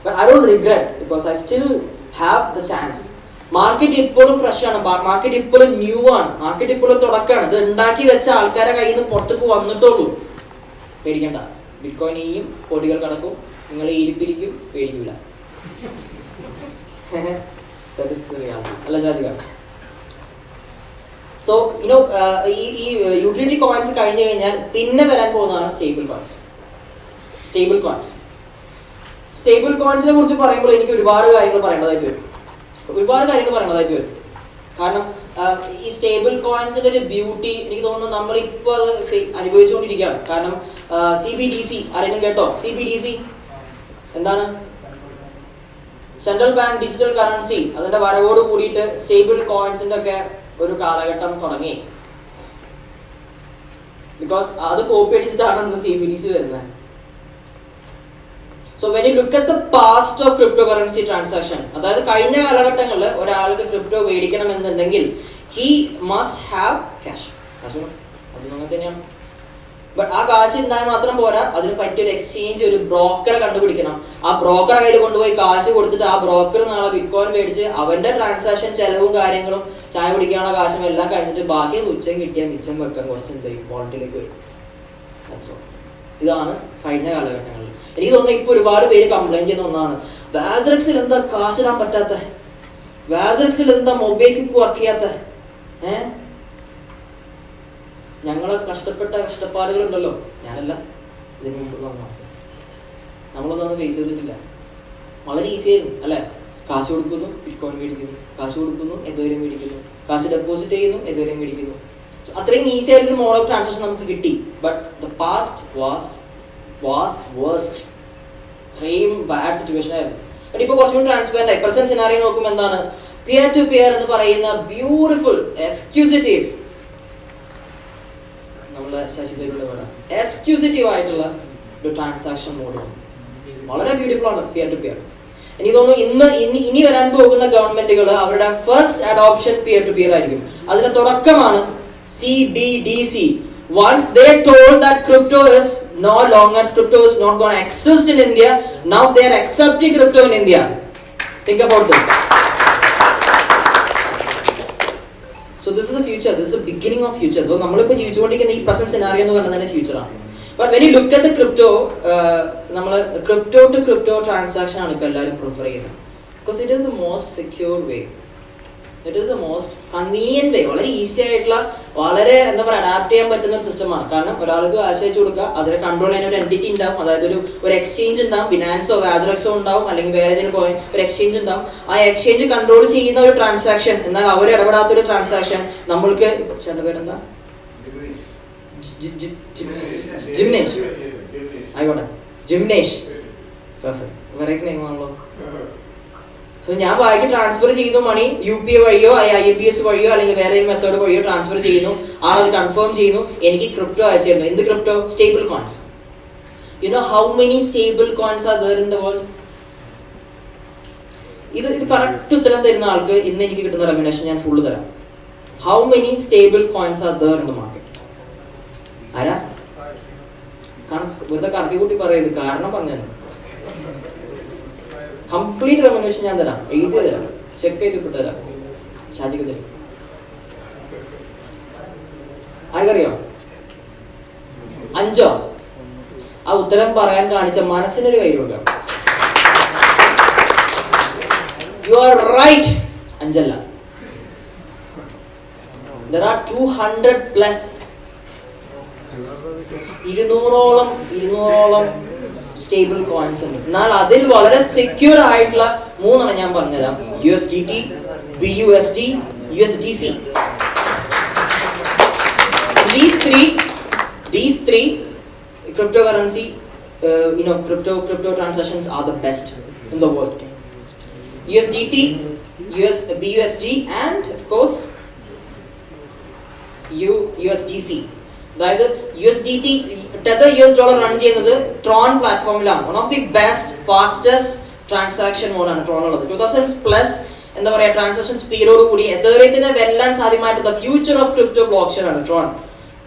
But I don't regret because I still have the chance. Market ഇപ്പോഴും ഫ്രഷ് ആണ്, മാർക്കറ്റ് ഇപ്പോഴും ന്യൂ ആണ്, മാർക്കറ്റ് ഇപ്പോഴും തുടക്കമാണ്. ഇത് ഉണ്ടാക്കി വെച്ച ആൾക്കാരെ കയ്യിൽ നിന്ന് പുറത്തേക്ക് വന്നിട്ടുള്ളൂ. പേടിക്കണ്ട, ബിറ്റ്കോയിൻ ചെയ്യും, കോടികൾ കടക്കും, നിങ്ങൾ ഇരിപ്പിരിക്കും, പേടിക്കില്ല. അല്ല ജാതിക. സോ യുനോ ഈ യൂട്ടിലിറ്റി കോയിൻസ് കഴിഞ്ഞു കഴിഞ്ഞാൽ പിന്നെ വരാൻ പോകുന്നതാണ് സ്റ്റേബിൾ കോയിൻസ്. സ്റ്റേബിൾ കോയിൻസിനെ കുറിച്ച് പറയുമ്പോൾ എനിക്ക് ഒരുപാട് കാര്യങ്ങൾ പറയേണ്ടതായിട്ട് വരും. കാരണം ഈ സ്റ്റേബിൾ കോയിൻസിന്റെ ഒരു ബ്യൂട്ടി എനിക്ക് തോന്നുന്നു നമ്മളിപ്പോൾ അത് അനുഭവിച്ചുകൊണ്ടിരിക്കുകയാണ്. കാരണം CBDC ആരെങ്കിലും കേട്ടോ? CBDC എന്താണ്? Central bank digital currency. അതിന്റെ വരവോട് കൂടിയിട്ട് സ്റ്റേബിൾ കോയിൻസിന്റെ ഒക്കെ ഒരു കാലഘട്ടം തുടങ്ങി. ബിക്കോസ് അത് കോപ്പി അടിച്ചിട്ടാണ് ഇന്ന് CBDC വരുന്നത്. So when you look at the past of crypto currency transaction, അതായത് കഴിഞ്ഞ കാലഘട്ടങ്ങളിൽ ഒരാൾക്ക് ക്രിപ്റ്റോ മേടിക്കണമെന്നുണ്ടെങ്കിൽ ഹി മസ്റ്റ് ഹാവ് ക്യാഷ്. അങ്ങനെ തന്നെയാണ്. ബട്ട് ആ കാശ് ഉണ്ടായാൽ മാത്രം പോരാ, അതിന് പറ്റിയൊരു എക്സ്ചേഞ്ച്, ഒരു ബ്രോക്കറെ കണ്ടുപിടിക്കണം. ആ ബ്രോക്കറെ കയ്യിൽ കൊണ്ടുപോയി കാശ് കൊടുത്തിട്ട് ആ ബ്രോക്കർ നാളെ ബിറ്റ്കോയിൻ മേടിച്ച് അവന്റെ ട്രാൻസാക്ഷൻ ചെലവും കാര്യങ്ങളും ചായ കുടിക്കാനുള്ള കാശും എല്ലാം കഴിഞ്ഞിട്ട് ബാക്കി തുച്ഛം കിട്ടിയാൽ മിച്ചം വെക്കാൻ കുറച്ച് എന്തായി വോളറ്റിലേക്ക് വരും. ഇതാണ് കഴിഞ്ഞ കാലഘട്ടങ്ങളിൽ. എനിക്ക് തോന്നുന്നു ഇപ്പൊ ഒരുപാട് പേര് കംപ്ലൈന്റ് ചെയ്യുന്ന ഒന്നാണ്, വാസിലെക്സിൽ എന്താ കാശിടാൻ പറ്റാത്ത, വാസിലെക്സിൽ എന്താ മൊബൈൽ ക്വിക്ക് വർക്ക് ചെയ്യാത്ത. ഞങ്ങളെ കഷ്ടപ്പാടുകളുണ്ടല്ലോ, ഞാനല്ല, ഇതിന് മുമ്പ് നമ്മളൊന്നും ഫേസ് ചെയ്തിട്ടില്ല. വളരെ ഈസി ആയിരുന്നു അല്ലെ? കാശ് കൊടുക്കുന്നു, ബിറ്റ്കോയിൻ മേടിക്കുന്നു, കാശ് കൊടുക്കുന്നു, എതേറിയം മേടിക്കുന്നു, കാശ് ഡെപ്പോസിറ്റ് ചെയ്യുന്നു, എതേറിയം മേടിക്കുന്നു. അത്രയും ഈസി ആയിട്ടൊരു മോഡ് ഓഫ് ട്രാൻസാക്ഷൻ നമുക്ക് കിട്ടി. But the past was worst. അത്രയും ബാഡ് സിറ്റുവേഷൻ ആയിരുന്നു. ബട്ട് ഇപ്പൊ കുറച്ചുകൂടി ട്രാൻസ്പെറന്റ് ആയി. പ്രസന്റ് സിനാറിയോ നോക്കുമ്പോൾ എന്താണ്? പിയർ ടു പിയർ എന്ന് പറയുന്ന ബ്യൂട്ടിഫുൾ എക്സ്ക്യൂസിറ്റീവ്, നമ്മളെ ശശിധരയുടെ വേണം, എക്സ്ക്യൂസിറ്റീവ് ആയിട്ടുള്ള ഒരു ട്രാൻസാക്ഷൻ മോഡാണ്. വളരെ ബ്യൂട്ടിഫുൾ ആണ് പിയർ ടു പിയർ. എനിക്ക് തോന്നുന്നു ഇനി വരാൻ പോകുന്ന ഗവൺമെന്റുകൾ അവരുടെ first adoption peer to peer ആയിരിക്കും. അതിന്റെ തുടക്കമാണ് CBDC. Once they told that crypto is no longer, crypto is not going to exist in India, now they are accepting crypto in India. Think about this. So this is the future, this is the beginning of future. So നമ്മളിപ്പോൾ ജീവിച്ചുകൊണ്ടിരിക്കുന്ന ഈ present scenario എന്ന് പറഞ്ഞാൽ തന്നെ ഫ്യൂച്ചറാണ്. But when you look at the crypto, നമ്മൾ crypto to crypto transaction ആണ് ഇപ്പോൾ എല്ലാവരും prefer ചെയ്യുന്നത്. Because it is the most secure way. It is the most convenient way. വളരെ ഈസി ആയിട്ടുള്ള, വളരെ എന്താ പറയുക, അഡാപ്റ്റ് ചെയ്യാൻ പറ്റുന്ന ഒരു സിസ്റ്റമാണ്. കാരണം ഒരാൾക്ക് ആശ്രയിച്ചു കൊടുക്കുക, അതിനെ കൺട്രോൾ ചെയ്യാൻ ഒരു എൻറ്റിറ്റി ഉണ്ടാവും, അതായത് ഒരു എക്സ്ചേഞ്ച് ഉണ്ടാവും, ബിനാൻസോ വാസറക്സോ ഉണ്ടാവും, അല്ലെങ്കിൽ വേറെ ഏതെങ്കിലും കോയിൻ ഒരു എക്സ്ചേഞ്ച് ഉണ്ടാവും. ആ എക്സ്ചേഞ്ച് കൺട്രോൾ ചെയ്യുന്ന ഒരു ട്രാൻസാക്ഷൻ, എന്നാൽ അവർ ഇടപെടാത്തൊരു ട്രാൻസാക്ഷൻ നമ്മൾക്ക് ചേട്ടൻ്റെ പേരെന്താ, ജിംനേഷ് ആയിക്കോട്ടെ, ജിംനേഷ്, പെർഫെക്റ്റ്, വെറൈറ്റി നെയിം ആണല്ലോ. സോ ഞാൻ ബാക്കി ട്രാൻസ്ഫർ ചെയ്യുന്നു മണി UPI വഴിയോ IBS വഴിയോ അല്ലെങ്കിൽ വേറെ മെത്തേഡ് വഴിയോ ട്രാൻസ്ഫർ ചെയ്യുന്നു, ആളത് കൺഫേം ചെയ്യുന്നു, എനിക്ക് ക്രിപ്റ്റോ അയച്ചു തരുന്നു. എന്ത് crypto? Stable coins. You know how many stable coins are there in the world? ഇത് കറക്റ്റ് ഉത്തരം തരുന്ന ആൾക്ക് ഇന്ന് എനിക്ക് കിട്ടുന്ന റെമ്യൂണറേഷൻ ഞാൻ ഫുള്ള് തരാം. How many stable coins are there in the market? ആരാ? വെറുതെ കറക്കി കൂട്ടി പറയരുത്, കാരണം പറഞ്ഞു. കംപ്ലീറ്റ് റെമ്യൂണറേഷൻ ഞാൻ തരാം, എഴുതി തരാം, ചെക്ക് ചെയ്തിട്ട് തരാം, ഷാജിക്ക് തരും. ആർക്കറിയോ? 5? ആ ഉത്തരം പറയാൻ കാണിച്ച മനസ്സിനൊരു കൈ കൊടുക്കാം. You are right. 5 അല്ല, there are 200+ 200ഓളം സ്റ്റേബിൾ കോയിൻസ് ഉണ്ട്. എന്നാൽ അതിൽ വളരെ സെക്യൂർ ആയിട്ടുള്ള 3 ഞാൻ പറഞ്ഞുതരാം. USDT, BUSD, USDC. These three cryptocurrency, crypto transactions are the best in the world. USDT, BUSD, and of course USDC. അതായത് USDT, tether US dollar run ചെയ്യുന്നത് ട്രോൺ പ്ലാറ്റ്ഫോമിലാണ്. One of the best fastest transaction മോഡാണ് Tron ഉള്ളത്. 2000+ എന്താ പറയാ transaction സ്പീഡോട് കൂടി എതേറിയത്തിനെ വെല്ലാൻ സാധ്യമായിട്ട് the future of crypto blockchain ആണ് Tron.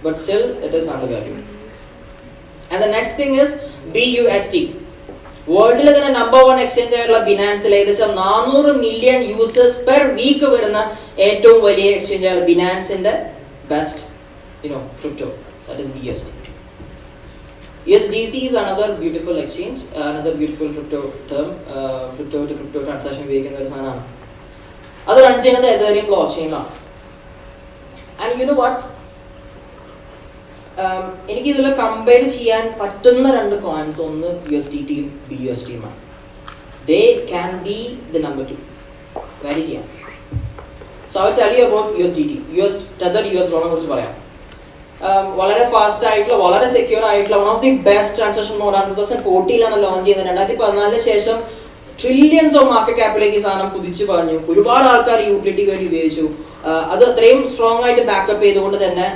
But still it is under value. And the next thing is BUSD. വേൾഡിലെ തന്നെ നമ്പർ 1 എക്സ്ചേഞ്ച് ആയിട്ടുള്ള ബിനാൻസിൽ ഏകദേശം 400 മില്യൺ യൂസേഴ്സ് പെർ വീക്ക് വരുന്ന ഏറ്റവും വലിയ എക്സ്ചേഞ്ച് ആണ് ബിനാൻസിന്റെ best crypto, that is BUSD. USDC is another beautiful exchange, another beautiful crypto term, crypto to crypto transaction ഉപയോഗിക്കുന്ന ഒരു സാധനമാണ്. അത് റൺ ചെയ്യുന്നത് എതേറിയം ബ്ലോക്ക് ചെയിനിലാണ്. ആൻഡ് യു നോ വാട്ട്, എനിക്ക് ഇതിൽ കമ്പയർ ചെയ്യാൻ പറ്റുന്ന 2 കോയിൻസ്, ഒന്ന് USDTയും BUSDയുമാണ്. They can be the number 2. Worry ചെയ്യാം. So I will tell you about USDT. Tether US ഡോളറിനെ കുറിച്ച് പറയാം. വളരെ ഫാസ്റ്റ് ആയിട്ടുള്ള, വളരെ സെക്യൂർ ആയിട്ടുള്ള one of the best transaction മോഡാണ്. 2014 ലോഞ്ച് ചെയ്യുന്നത്. 2014 ശേഷം ട്രില്യൺസ് ഓഫ് മാർക്കറ്റ് ക്യാപ്പിലേക്ക് ഈ സാധനം കുതിച്ചു പറഞ്ഞു. ഒരുപാട് ആൾക്കാർ യൂട്ടിലിറ്റി വേണ്ടി ഉപയോഗിച്ചു. അത് അത്രയും സ്ട്രോങ് ആയിട്ട് ബാക്കപ്പ് ചെയ്തുകൊണ്ട് തന്നെ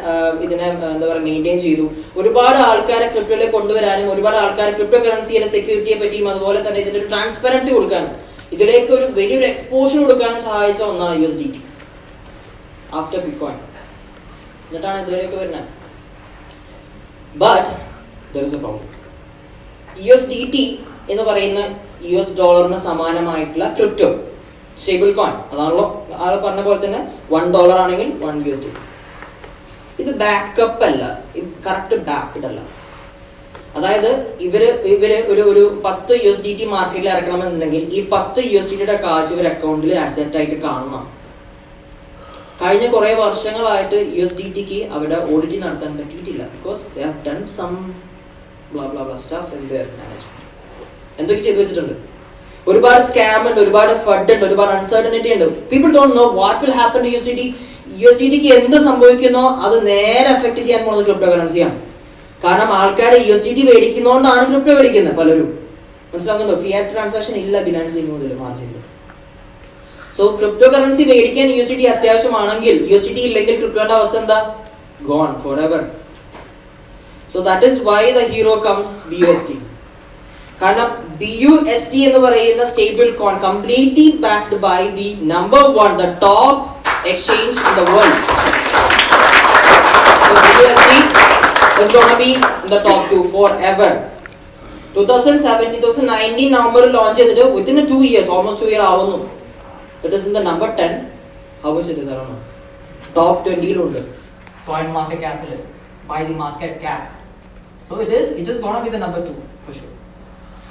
ഇതിനെ എന്താ പറയുക മെയിൻറ്റെയിൻ ചെയ്തു. ഒരുപാട് ആൾക്കാരെ ക്രിപ്റ്റോയിലേക്ക് കൊണ്ടുവരാനും ഒരുപാട് ആൾക്കാരെ ക്രിപ്റ്റോ കറൻസിയുടെ സെക്യൂരിറ്റിയെ പറ്റിയും അതുപോലെ തന്നെ ഇതിന്റെ ഒരു ട്രാൻസ്പെറൻസി കൊടുക്കാനും ഇതിലേക്ക് ഒരു വലിയൊരു എക്സ്പോഷർ കൊടുക്കാനും സഹായിച്ച ഒന്നാണ് USDT ആഫ്റ്റർ ബിറ്റ്കോയിൻ. എന്നിട്ടാണ് ഇതിലേക്ക് വരുന്നത്. But there is a problem. USDT എന്ന് പറയുന്ന US ഡോളറിന് സമാനമായിട്ടുള്ള ക്രിപ്റ്റോ സ്റ്റേബിൾ കോയിൻ, അതാണല്ലോ ആൾ പറഞ്ഞ പോലെ തന്നെ $1 ആണെങ്കിൽ 1 USD. ഇത് ബാക്കപ്പ് അല്ല, കറക്റ്റ് ബാക്ക്ഡ് അല്ല. അതായത് ഇവര് ഒരു 10 USDT മാർക്കറ്റിൽ ഇറക്കണമെന്നുണ്ടെങ്കിൽ ഈ 10 USDTയുടെ കാശ് ഇവർ അക്കൗണ്ടിൽ അസറ്റ് ആയിട്ട് കാണണം. കഴിഞ്ഞ കുറെ വർഷങ്ങളായിട്ട് USDTക്ക് അവിടെ ഓഡിറ്റ് നടത്താൻ പറ്റിയിട്ടില്ല. Because they have done some blah blah blah stuff in their management. എന്തൊക്കെ ചെയ്തു വെച്ചിട്ടുണ്ട്. ഒരുപാട് സ്കാം ഉണ്ട്, ഒരുപാട് ഫഡ് ഉണ്ട്, ഒരുപാട് അൺസർട്ടനിറ്റി ഉണ്ട്. People don't know what will happen to USDT. USDTക്ക് എന്ത് സംഭവിക്കുന്നോ അത് നേരെ എഫക്ട് ചെയ്യാൻ പോകുന്നത് ക്രിപ്റ്റോ കറൻസിയാണ്. കാരണം ആൾക്കാർ USDT മേടിക്കുന്നതുകൊണ്ടാണ് ക്രിപ്റ്റോ മേടിക്കുന്നത് പലരും. മനസ്സിലാകുന്നുണ്ടോ? ഫിയാറ്റ് ട്രാൻസാക്ഷൻ ഇല്ല ബിനാൻസിൽ മുതൽ മാർജിനിൽ. സോ ക്രിപ്റ്റോ കറൻസി മേടിക്കാൻ USDT അത്യാവശ്യമാണെങ്കിൽ USDT ഇല്ലെങ്കിൽ ക്രിപ്റ്റോയുടെ അവസ്ഥ എന്താ? Gone forever. So that is why the hero comes BUSD. കാരണം BUSD എന്ന് പറയുന്ന stable coin completely backed by the number 1 the top exchange in the world. So BUSD is going to be in the top 2 forever. 2019 November launch ചെയ്തിട്ട് within 2 years almost 2 years ആവുന്നു. It is in the number 10. How much it is? I don't know. Top 20 ഉണ്ട് coin market cap by the market cap. So it is going to be the number 2 for sure.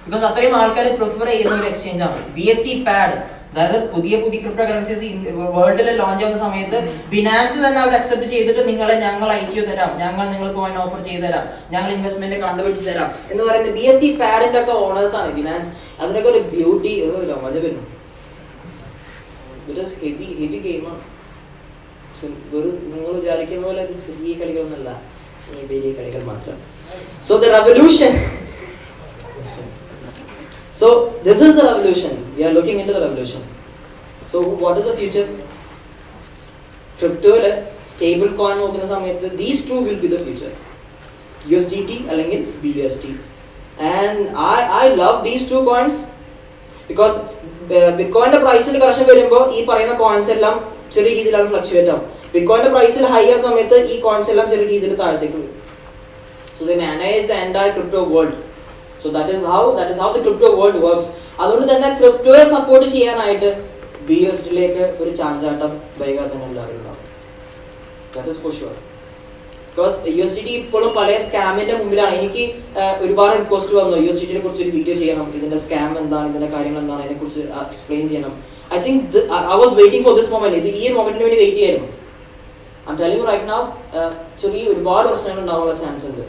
Because അത്രയും ആൾക്കാർ prefer ചെയ്യുന്ന ഒരു exchange ആണ് BSC PAD. അതായത് പുതിയ crypto currencies വേൾഡിൽ launch ആവുന്ന സമയത്ത് ബിനാൻസ് തന്നെ അവർ അക്സെപ്റ്റ് ചെയ്തിട്ട് ഞങ്ങൾ ICO തരാം, ഞങ്ങൾ നിങ്ങൾ കോയിൻ ഓഫർ ചെയ്ത് തരാം, ഞങ്ങൾ ഇൻവെസ്റ്റ്മെന്റ് കണ്ടുപിടിച്ച് തരാം എന്ന് പറയുന്നത് BSC PADന്റെ ഒക്കെ ഓണേഴ്സ് ആണ് ബിനാൻസ്. അതിനൊക്കെ ഒരു ബ്യൂട്ടി മജ വരുന്നു. ഹെവി ഗെയിമാണ്. വെറും നിങ്ങൾ വിചാരിക്കുന്ന പോലെ അത് ചെറിയ കളികളൊന്നല്ല, വലിയ കളികൾ മാത്രം. So the revolution. So this is the revolution. We are looking into the revolution. So what is the future? Crypto stable coin നോക്കുന്ന സമയത്ത് these two will be the future. USDT അല്ലെങ്കിൽ BUSD. And I love these two coins because ബിറ്റ്കോയിന്റെ പ്രൈസിൽ correction വരുമ്പോൾ ഈ പറയുന്ന coins എല്ലാം ചെറിയ രീതിയിലാണ് ഫ്ലക്ച്വേറ്റ് ആവും. ബിറ്റ്കോയിന്റെ പ്രൈസിൽ ഹൈ ആയ സമയത്ത് ഈ കോയിൻസ് എല്ലാം ചെറിയ രീതിയിൽ താഴത്തേക്ക് വരും. So they manage the entire crypto world. So that is how the crypto world works. അതുകൊണ്ട് തന്നെ ക്രിപ്റ്റോയെ സപ്പോർട്ട് ചെയ്യാനായിട്ട് BUSDയിലേക്ക് ഒരു ചാഞ്ചാട്ടം വൈകാതെ തന്നെ എല്ലാവരും ഉണ്ടാവും. That is for sure. Because USDT ഇപ്പോഴും പല സ്കാമിന്റെ മുമ്പിലാണ്. എനിക്ക് ഒരുപാട് റിക്വസ്റ്റ് വന്നു USDTയെ കുറിച്ച് ഒരു വീഡിയോ ചെയ്യണം, ഇതിന്റെ സ്കാം എന്താണ്, ഇതിന്റെ കാര്യങ്ങൾ എന്താണ്, അതിനെ കുറിച്ച് എക്സ്പ്ലെയിൻ ചെയ്യണം. I think I was waiting for this moment. ഇത് ഈ ഒരു മൊമെന്റിന് വേണ്ടി വെയിറ്റ് ചെയ്യായിരുന്നു. I'm telling you right now, ചെറിയ ഒരുപാട് പ്രശ്നങ്ങൾ ഉണ്ടാവാനുള്ള ചാൻസ് ഉണ്ട്.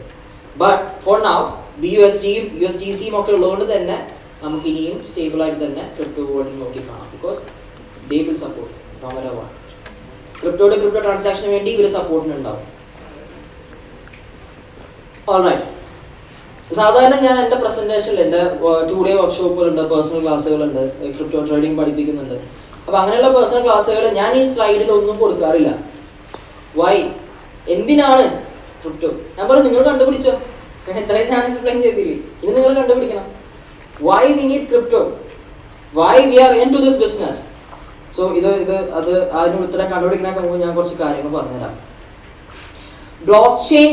But for now BUSDയും USDCയും ഒക്കെ ഉള്ളതുകൊണ്ട് തന്നെ നമുക്ക് ഇനിയും സ്റ്റേബിൾ ആയിട്ട് തന്നെ ക്രിപ്റ്റോ വേൾഡിൽ നോക്കി കാണാം. Because they will support no matter what. Crypto ട്രാൻസാക്ഷന് വേണ്ടി ഇവർ സപ്പോർട്ടിന് ഉണ്ടാവും. ഓൾറൈറ്റ്. സാധാരണ ഞാൻ എൻ്റെ പ്രസന്റേഷനിൽ എൻ്റെ 2 day വർക്ക്ഷോപ്പുകളുണ്ട്, പേഴ്സണൽ ക്ലാസ്സുകളുണ്ട്, ക്രിപ്റ്റോ ട്രേഡിംഗ് പഠിപ്പിക്കുന്നുണ്ട്. അപ്പോൾ അങ്ങനെയുള്ള പേഴ്സണൽ ക്ലാസ്സുകൾ ഞാൻ ഈ സ്ലൈഡിൽ ഒന്നും കൊടുക്കാറില്ല. വൈ? എന്തിനാണ് ക്രിപ്റ്റോ? ഞാൻ പറഞ്ഞു നിങ്ങൾ കണ്ടുപിടിച്ചോ, എത്രയും ഞാൻ എക്സ്പ്ലെയിൻ ചെയ്തില്ലേ, ഇനി നിങ്ങൾ കണ്ടുപിടിക്കണം. Why we need crypto, why we are into this business. So അതിന് ഉത്തരം കണ്ടുപിടിക്കുന്നതിനൊക്കെ മുമ്പ് ഞാൻ കുറച്ച് കാര്യങ്ങൾ പറഞ്ഞുതരാം. ബ്ലോക്ക് ചെയിൻ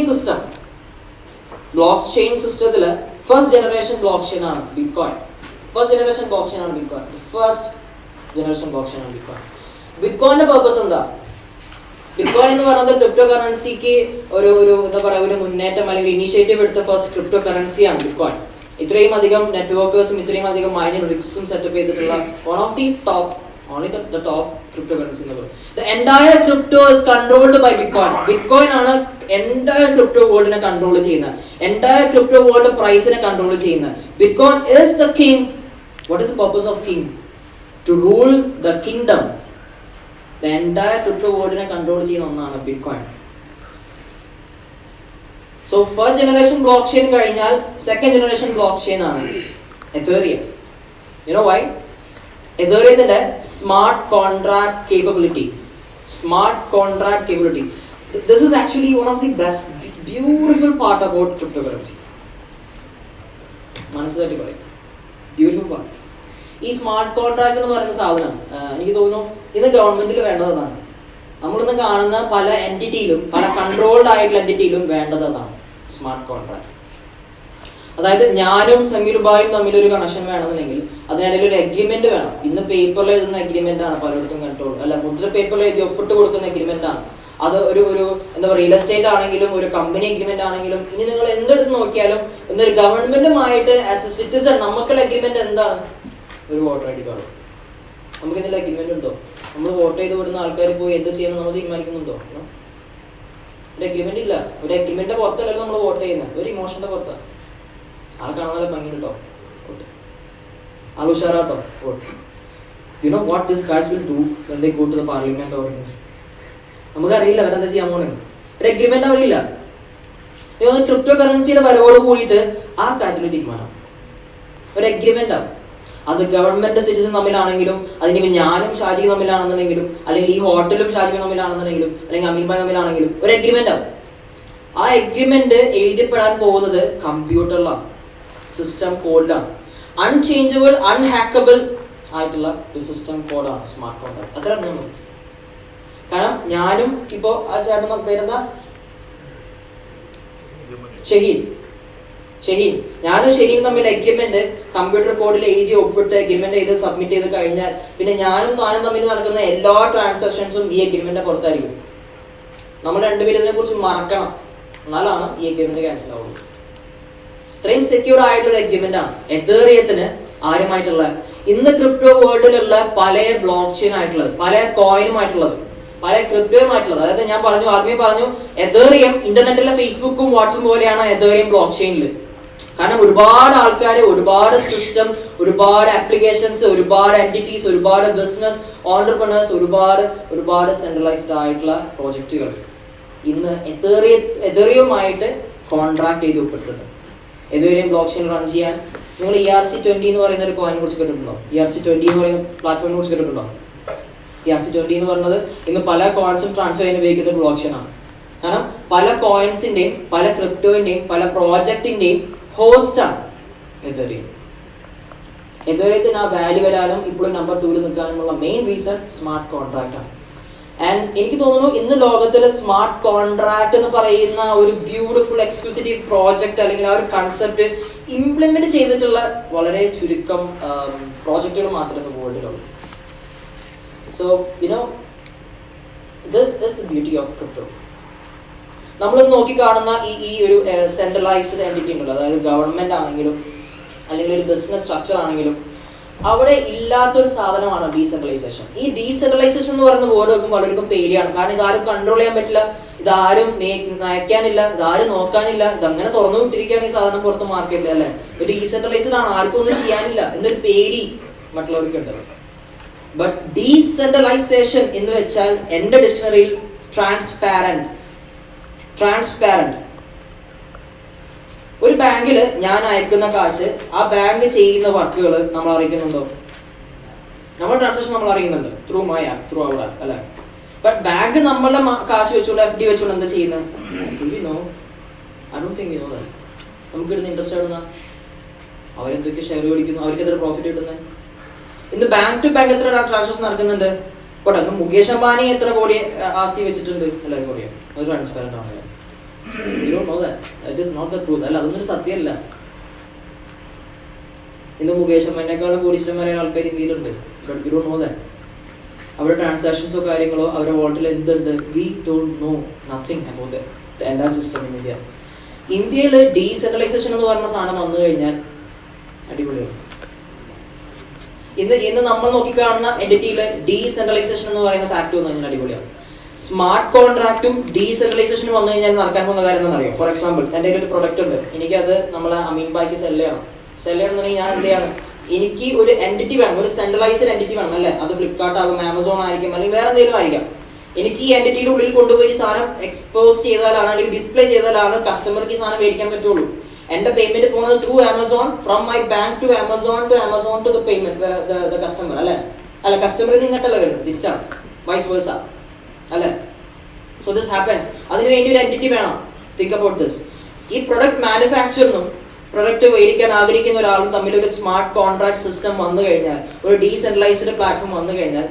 സിസ്റ്റത്തിൽ ഫസ്റ്റ് ജനറേഷൻ ബ്ലോക്ക് ചെയിൻ ആണ് ബിറ്റ്കോയിൻ. ബിറ്റ്കോയിന്റെ പർപ്പസ് എന്താ? ബിറ്റ്കോയിൻ എന്ന് പറയുന്നത് ക്രിപ്റ്റോ കറൻസിക്ക് ഒരു എന്താ പറയുക, ഒരു മുന്നേറ്റം അല്ലെങ്കിൽ ഇനീഷ്യേറ്റീവ് എടുത്ത ഫസ്റ്റ് ക്രിപ്റ്റോ കറൻസിയാണ് ബിറ്റ്കോയിൻ. ഇത്രയും അധികം നെറ്റ്വർക്കേഴ്സും ഇത്രയും അധികം മൈനിങ് റിഗ്സും സെറ്റപ്പ് ചെയ്തിട്ടുള്ള one of the top, only the top cryptocurrency in the world. The entire crypto is controlled by Bitcoin. Bitcoin ആണ് entire crypto world നെ control ചെയ്യുന്നത്. Entire crypto world price നെ control ചെയ്യുന്നത്. Bitcoin is the king. What is the purpose of king? To rule the kingdom. The entire crypto world നെ control ചെയ്യുന്ന ഒന്നാണ് Bitcoin. So first generation blockchain കഴിഞ്ഞാൽ second generation blockchain ആണ് Ethereum. You know why? Ethereum's smart contract capability. This is actually one of the best, beautiful part about cryptocurrency. മനസ്സിലാക്കി പറയും, beautiful part. ഈ smart contract എന്ന് പറയുന്ന സാധനം എനിക്ക് തോന്നുന്നു ഇത് ഗവൺമെന്റിൽ വേണ്ടതാണ്. നമ്മളിന്ന് കാണുന്ന പല എൻറ്റിറ്റിയിലും, പല കൺട്രോൾഡ് ആയിട്ടുള്ള എൻറ്റിറ്റിയിലും വേണ്ടതാണ് സ്മാർട്ട് കോൺട്രാക്ട്. അതായത് ഞാനും സമീർ ബായും തമ്മിലൊരു കണക്ഷൻ വേണമെന്നുണ്ടെങ്കിൽ അതിനിടയിൽ ഒരു എഗ്രിമെന്റ് വേണം. ഇന്ന് പേപ്പറിൽ എഴുതുന്ന എഗ്രിമെന്റ് ആണ് പലയിടത്തും കൺട്രോൾ, അല്ല മുദ്ര പേപ്പറിൽ എഴുതി ഒപ്പിട്ട് കൊടുക്കുന്ന എഗ്രിമെന്റ് ആണ്. അത് ഒരു എന്താ പറയുക, റിയൽ എസ്റ്റേറ്റ് ആണെങ്കിലും ഒരു കമ്പനി എഗ്രിമെന്റ് ആണെങ്കിലും, ഇനി നിങ്ങൾ എന്തെടുത്ത് നോക്കിയാലും ഇന്നൊരു ഗവൺമെന്റുമായിട്ട് ആസ് എ സിറ്റിസൺ നമുക്കുള്ള എഗ്രിമെന്റ് എന്താണ്? ഒരു വോട്ടർ ഐ ഡി കാർഡ്. നമുക്ക് ഇതിന്റെ എഗ്രിമെന്റ് ഉണ്ടോ? നമ്മൾ വോട്ട് ചെയ്ത് വിടുന്ന ആൾക്കാർ പോയി എന്ത് ചെയ്യണം നമ്മൾ തീരുമാനിക്കുന്നുണ്ടോ? ഒരു എഗ്രിമെന്റ് ഇല്ല. ഒരു എഗ്രിമെന്റിന്റെ പുറത്തല്ലല്ലോ നമ്മൾ വോട്ട് ചെയ്യുന്നത്, ഒരു ഇമോഷന്റെ പുറത്താണ്. ആൾ കാണാൻ ഭംഗി കിട്ടോ വോട്ട്, ആൾ ഉഷാറാട്ടോ vote. You know what this guys will do when they go to the parliament or നമുക്കറിയില്ല അവരെന്താ ചെയ്യാൻ പോണെന്ന്. ഒരു എഗ്രിമെന്റ് അവരില്ല. ക്രിപ്റ്റോ കറൻസിയുടെ വരവോട് കൂടിയിട്ട് ആ കാര്യത്തിൽ തീരുമാനം ഒരു എഗ്രിമെന്റ് ആവും. അത് ഗവൺമെന്റ് സിറ്റിസൺ തമ്മിലാണെങ്കിലും, അതിനിപ്പോൾ ഞാനും ഷാജിയും തമ്മിലാണെന്നുണ്ടെങ്കിലും, അല്ലെങ്കിൽ ഈ ഹോട്ടലും ഷാജിയും തമ്മിലാണെന്നുണ്ടെങ്കിലും, അല്ലെങ്കിൽ അമീൻ ഭായ് തമ്മിലാണെങ്കിലും ഒരു എഗ്രിമെന്റ് ആവും. ആ എഗ്രിമെന്റ് എഴുതിപ്പെടാൻ പോകുന്നത് കമ്പ്യൂട്ടറിലാണ്, സിസ്റ്റം കോഡിലാണ്. അൺചേഞ്ചബിൾ, അൺഹാക്കബിൾ ആയിട്ടുള്ള ഒരു സിസ്റ്റം കോഡാണ് സ്മാർട്ട് കോൺട്രാക്ട്. അത്ര അറിഞ്ഞാൽ മതി. കാരണം ഞാനും ഇപ്പോ ആ ചേട്ടൻ പേരെന്താ, ഷഹീൻ, ഞാനും ഷഹീനും തമ്മിൽ എഗ്രിമെന്റ് കമ്പ്യൂട്ടർ കോഡിൽ എഴുതി ഒപ്പിട്ട് എഗ്രിമെന്റ് ചെയ്ത് സബ്മിറ്റ് ചെയ്ത് കഴിഞ്ഞാൽ പിന്നെ ഞാനും താനും തമ്മിൽ നടക്കുന്ന എല്ലാ ട്രാൻസാക്ഷൻസും ഈ എഗ്രിമെന്റിന്റെ പുറത്തായിരിക്കും. നമ്മൾ രണ്ടുപേരും ഇതിനെ കുറിച്ച് മറക്കണം, എന്നാലാണ് ഈ എഗ്രിമെന്റ് ക്യാൻസൽ ആവുന്നത്. ഇത്രയും സെക്യൂർ ആയിട്ടുള്ള എഗ്രിമെന്റ് ആണ് എതേറിയത്തിന് ആരുമായിട്ടുള്ള, ഇന്ന് ക്രിപ്റ്റോ വേൾഡിലുള്ള പല ബ്ലോക്ക് ചെയിൻ ആയിട്ടുള്ളത്, പല കോയിനുമായിട്ടുള്ളത്, പല ക്രിപ്റ്റോയുമായിട്ടുള്ളത്. അതായത് ഞാൻ പറഞ്ഞു, ആർമി പറഞ്ഞു, എതേറിയം ഇന്റർനെറ്റിലെ ഫേസ്ബുക്കും വാട്സപ്പും പോലെയാണ് എതേറിയം ബ്ലോക്ക് ചെയിനിൽ. കാരണം ഒരുപാട് ആൾക്കാർ, ഒരുപാട് സിസ്റ്റം, ഒരുപാട് ആപ്ലിക്കേഷൻസ്, ഒരുപാട് എൻറ്റിറ്റീസ്, ഒരുപാട് ബിസിനസ് ഓണ്ടർപ്രണേഴ്സ്, ഒരുപാട് സെൻട്രലൈസ്ഡ് ആയിട്ടുള്ള പ്രോജക്റ്റുകൾ ഇന്ന് എതേറിയവുമായിട്ട് കോൺട്രാക്ട് ചെയ്ത് ഒപ്പിട്ടിട്ടുണ്ട്. എതേറിയം ബ്ലോക്ക് ചെയിൻ റൺ ചെയ്യാൻ നിങ്ങൾ ERC20 എന്ന് പറയുന്ന ഒരു കോയിനെ കുറിച്ച് കേട്ടിട്ടുണ്ടോ? ERC20 എന്ന് പറയുന്ന പ്ലാറ്റ്ഫോമിനെ കുറിച്ച് കേട്ടിട്ടുണ്ടോ? ERC20 എന്ന് പറയുന്നത് ഇന്ന് പല കോയിൻസും ട്രാൻസ്ഫർ ചെയ്യാൻ ഉപയോഗിക്കുന്ന ഒരു ബ്ലോക്ക് ചെയിൻ ആണ്. കാരണം പല കോയിൻസിന്റെയും, പല ക്രിപ്റ്റോന്റെയും, പല പ്രോജക്റ്റിന്റെയും ഹോസ്റ്റ് ആണ് എതേറിയം. എതേറിയത്തിന് ആ വാല്യൂ വരാനും ഇപ്പോഴും നമ്പർ 2 നിൽക്കാനുമുള്ള മെയിൻ റീസൺ സ്മാർട്ട് കോൺട്രാക്ട് ആണ്. ആൻഡ് എനിക്ക് തോന്നുന്നു ഇന്ന് ലോകത്തിലെ സ്മാർട്ട് കോൺട്രാക്ട് എന്ന് പറയുന്ന ഒരു ബ്യൂട്ടിഫുൾ എക്സ്ക്ലൂസീവ് പ്രോജക്റ്റ് അല്ലെങ്കിൽ ആ ഒരു കൺസെപ്റ്റ് ഇംപ്ലിമെന്റ് ചെയ്തിട്ടുള്ള വളരെ ചുരുക്കം പ്രോജക്റ്റുകൾ മാത്രമേ വേൾഡിലുള്ളൂ. So this is the beauty of crypto. നമ്മൾ നോക്കിക്കാണുന്ന ഈ ഒരു സെൻട്രലൈസ്ഡ് എൻറ്റിറ്റി ഉണ്ടല്ലോ, അതായത് ഗവൺമെന്റ് ആണെങ്കിലും അല്ലെങ്കിൽ ഒരു ബിസിനസ് സ്ട്രക്ചർ ആണെങ്കിലും അവിടെ ഇല്ലാത്തൊരു സാധനമാണ് ഡീസെൻട്രലൈസേഷൻ. ഈ ഡീസെൻട്രലൈസേഷൻ എന്ന് പറയുന്ന വേർഡ് വെക്കുമ്പോൾ പലർക്കും പേടിയാണ്. കാരണം ഇതാരും കൺട്രോൾ ചെയ്യാൻ പറ്റില്ല, ഇതാരും നയിക്കാനില്ല, ഇതാരും നോക്കാനില്ല, ഇതങ്ങനെ തുറന്നു വിട്ടിരിക്കുകയാണ് ഈ സാധനം പുറത്ത് മാർക്കറ്റിൽ, അല്ലെ? ഡീസെൻട്രലൈസ്ഡ് ആണ്, ആർക്കും ഒന്നും ചെയ്യാനില്ല എന്നൊരു പേടി മറ്റുള്ളവർക്കുണ്ട്. ബട്ട് ഡീസെൻട്രലൈസേഷൻ എന്ന് വെച്ചാൽ എന്റെ ഡിക്ഷണറിയിൽ ട്രാൻസ്പാരന്റ്. ഒരു ബാങ്കിൽ ഞാൻ അയക്കുന്ന കാശ് ആ ബാങ്ക് ചെയ്യുന്ന വർക്കുകൾ നമ്മൾ അറിയിക്കുന്നുണ്ടോ? നമ്മുടെ ട്രാൻസാക്ഷൻ നമ്മൾ അറിയുന്നുണ്ട് through my app, through our app, അല്ലെ? ബട്ട് ബാങ്ക് നമ്മളുടെ കാശ് വെച്ചുകൊണ്ട് FD വെച്ചുകൊണ്ട് എന്താ ചെയ്യുന്നത്? നമുക്ക് ഇടുന്ന ഇൻട്രസ്റ്റ് ആടുന്ന അവരെന്തൊക്കെ ഷെയർ മേടിക്കുന്നു, അവർക്ക് എത്ര പ്രോഫിറ്റ് കിട്ടുന്നത്? ഇന്ന് ബാങ്ക് ടു ബാങ്ക് എത്ര ട്രാൻസാക്ഷൻ നടക്കുന്നുണ്ട്? പോട്ടെ, മുകേഷ് അംബാനി എത്ര കോടി ആസ്തി വെച്ചിട്ടുണ്ട്? എല്ലാവരും അറിയാം. അത് ട്രാൻസ്പാരന്റ് ആണ്. You don't know that. That is not the truth. അല്ല, അതൊന്നും ഒരു സത്യമല്ല. ഇന്ന് മുകേഷ് അംബാനിയെക്കാളും കോടീശ്വരന്മാരായ ആൾക്കാർ ഇന്ത്യയിലുണ്ട്. But you don't know that. അവരുടെ ട്രാൻസാക്ഷൻസോ കാര്യങ്ങളോ അവരുടെ വാളറ്റിൽ എന്തുണ്ട്? We don't know nothing about the entire system in India. ഇന്ത്യയിൽ ഡീസെൻട്രലൈസേഷൻ എന്ന് പറഞ്ഞ സാധനം വന്നു കഴിഞ്ഞാൽ അടിപൊളിയാണ്. ഇന്ന് നമ്മൾ നോക്കിക്കാണുന്ന എൻറ്റിറ്റിയിൽ ഡീസെൻട്രലൈസേഷൻ എന്ന് പറയുന്ന ഫാക്ട് വന്നു കഴിഞ്ഞാൽ അടിപൊളിയാണ്. സ്മാർട്ട് കോൺട്രാക്റ്റും ഡീസെൻട്രലൈസേഷനും വന്നു കഴിഞ്ഞാൽ നടക്കാൻ പോകുന്ന കാര്യം എന്താണെന്നറിയോ? ഫോർ എക്സാമ്പിൾ, എൻ്റെ ഒരു പ്രൊഡക്റ്റ് ഉണ്ട്, എനിക്കത് നമ്മളെ അമീൻ ബായ്ക്ക് സെല് ചെയ്യണമെന്നുണ്ടെങ്കിൽ ഞാൻ എന്ത് ചെയ്യണം? എനിക്ക് ഒരു എൻറ്റിറ്റി വേണം, ഒരു സെൻട്രലൈസ്ഡ് എൻറ്റിറ്റി വേണം, അല്ലേ? അത് ഫ്ലിപ്കാർട്ട് ആകും, ആമസോൺ ആയിരിക്കും, അല്ലെങ്കിൽ വേറെ എന്തെങ്കിലും ആയിരിക്കാം. എനിക്ക് ഈ എൻറ്റിറ്റിയുടെ ഉള്ളിൽ കൊണ്ടുപോയി സാധനം എക്സ്പോസ് ചെയ്താലാണ് അല്ലെങ്കിൽ ഡിസ്പ്ലേ ചെയ്താലാണ് കസ്റ്റമർക്ക് ഈ സാധനം മേടിക്കാൻ പറ്റുള്ളൂ. എന്റെ പേയ്മെന്റ് പോകുന്നത് through Amazon, from my bank to Amazon to the payment the customer, അല്ലെ? അല്ല, കസ്റ്റമർ നിങ്ങട്ടല്ല വരുന്നത്, തിരിച്ചാണ്, വൈസ് വേഴ്സ, അല്ലെ? So this happens. അതിന് വേണ്ടി ഒരു എൻറ്റിറ്റി വേണം. Think about this. ഈ പ്രൊഡക്റ്റ് മാനുഫാക്ചറിനും പ്രൊഡക്റ്റ് മേടിക്കാൻ ആഗ്രഹിക്കുന്ന ഒരാളും തമ്മിൽ ഒരു സ്മാർട്ട് കോൺട്രാക്ട് സിസ്റ്റം വന്നു കഴിഞ്ഞാൽ, ഒരു ഡീസെൻട്രലൈസ്ഡ് പ്ലാറ്റ്ഫോം വന്നു കഴിഞ്ഞാൽ,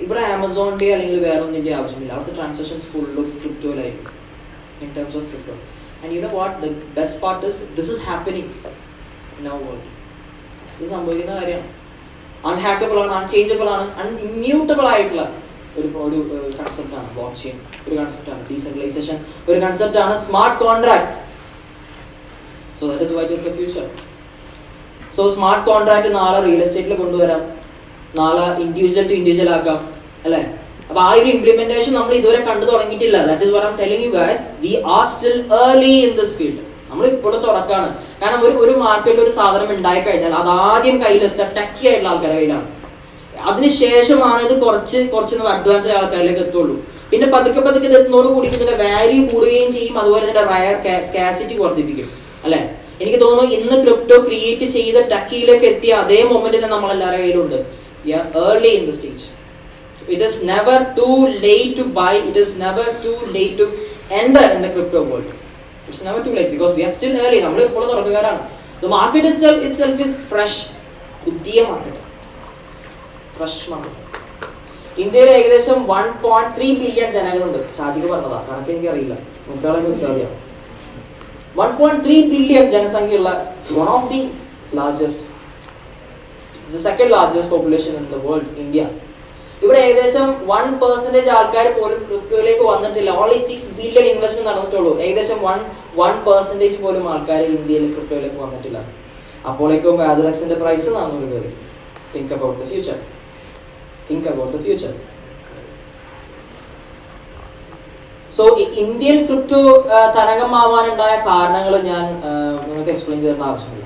ഇവിടെ ആമസോണിന്റെ അല്ലെങ്കിൽ വേറെ ഒന്നിന്റെ ആവശ്യമില്ല. അവിടുത്തെ ട്രാൻസാക്ഷൻസ് ഫുള്ളും ക്രിപ്റ്റോയിലായിരിക്കും, in terms of crypto. And you know what? The best part is, this is happening in our world. ഇത് സംഭവിക്കുന്ന കാര്യമാണ്. അൺഹാക്കബിൾ ആണ്, അൺചേഞ്ചബിൾ ആണ്, ഇമ്മ്യൂട്ടബിൾ ആയിട്ടുള്ള ഒരു കൺസെപ്റ്റ് ആണ് ബ്ലോക്ക് ചെയിൻ, ഒരു കൺസെപ്റ്റ് ആണ് ഡീസെൻട്രലൈസേഷൻ, ഒരു കൺസെപ്റ്റ് ആണ് smart contract. So that is what is the future. So smart contract നാളെ റിയൽ എസ്റ്റേറ്റിൽ കൊണ്ടുവരാം, നാളെ ഇൻഡിവിജ്വൽ ടു ഇൻഡിവിജ്വൽ ആക്കാം, അല്ലേ? അപ്പൊ ആ ഒരു ഇംപ്ലിമെന്റേഷൻ നമ്മൾ ഇതുവരെ കണ്ടു തുടങ്ങിയിട്ടില്ല. That is what I am telling you guys, we are still early in this field. നമ്മൾ ഇപ്പോഴും തുടക്കമാണ്. കാരണം ഒരു മാർക്കറ്റിൽ ഒരു സാധനം ഉണ്ടായി കഴിഞ്ഞാൽ അത് ആദ്യം കയ്യിലെത്തുക ടെക്കി ആയിട്ടുള്ള ആൾക്കാരുടെ കയ്യിലാണ്. അതിനുശേഷമാണ് ഇത് കുറച്ച് അഡ്വാൻസ്ഡ് ആൾക്കാരിലേക്ക് എത്തുള്ളൂ. പിന്നെ പതുക്കെ ഇത് എത്തുന്നതോട് കൂടി ഇതിന്റെ വാല്യൂ കൂടുകയും ചെയ്യും, അതുപോലെ ഇതിന്റെ റയർ സ്കാസിറ്റി വർദ്ധിപ്പിക്കും, അല്ലെ? എനിക്ക് തോന്നുന്നു ഇന്ന് ക്രിപ്റ്റോ ക്രിയേറ്റ് ചെയ്ത ടെക്കിയിലേക്ക് എത്തിയ അതേ മൊമെന്റിൽ നമ്മൾ എല്ലാവരുടെ കയ്യിലുണ്ട്. We are early in the stage. It is never too late to buy. It is never too late to enter in the crypto world. It's never too late because we are still early. നമ്മൾ ഇപ്പോൾ തുടക്കക്കാരാണ്. The market itself is fresh, പുതിയ market, fresh market. ഇന്ത്യയിൽ ഏകദേശം 1.3 billion ജനങ്ങളുണ്ട്. ഷാജിക്ക് പറഞ്ഞതാ, കണക്ക് എനിക്ക് അറിയില്ല, മുട്ടാളെ അറിയാം. 1.3 ബില്യൺ ജനസംഖ്യയുള്ള one of the largest, the second largest population in the world, India. ഇവിടെ ഏകദേശം 1% ആൾക്കാർ പോലും ക്രിപ്റ്റോയിലേക്ക് വന്നിട്ടില്ല. ഓൺലി 6 ബില്യൺ ഇൻവെസ്റ്റ്മെന്റ് നടന്നിട്ടുള്ളൂ. ഏകദേശം 1% പോലും ആൾക്കാർ ഇന്ത്യയിൽ ക്രിപ്റ്റോയിലേക്ക് വന്നിട്ടില്ല. അപ്പോഴേക്കും വാസറക്സിന്റെ പ്രൈസ് 400 കയറി. Think about the future, think about the future. So Indian crypto തരംഗമാവാനുണ്ടായ കാരണങ്ങൾ ഞാൻ നിങ്ങൾക്ക് എക്സ്പ്ലെയിൻ ചെയ്യേണ്ട ആവശ്യമില്ല.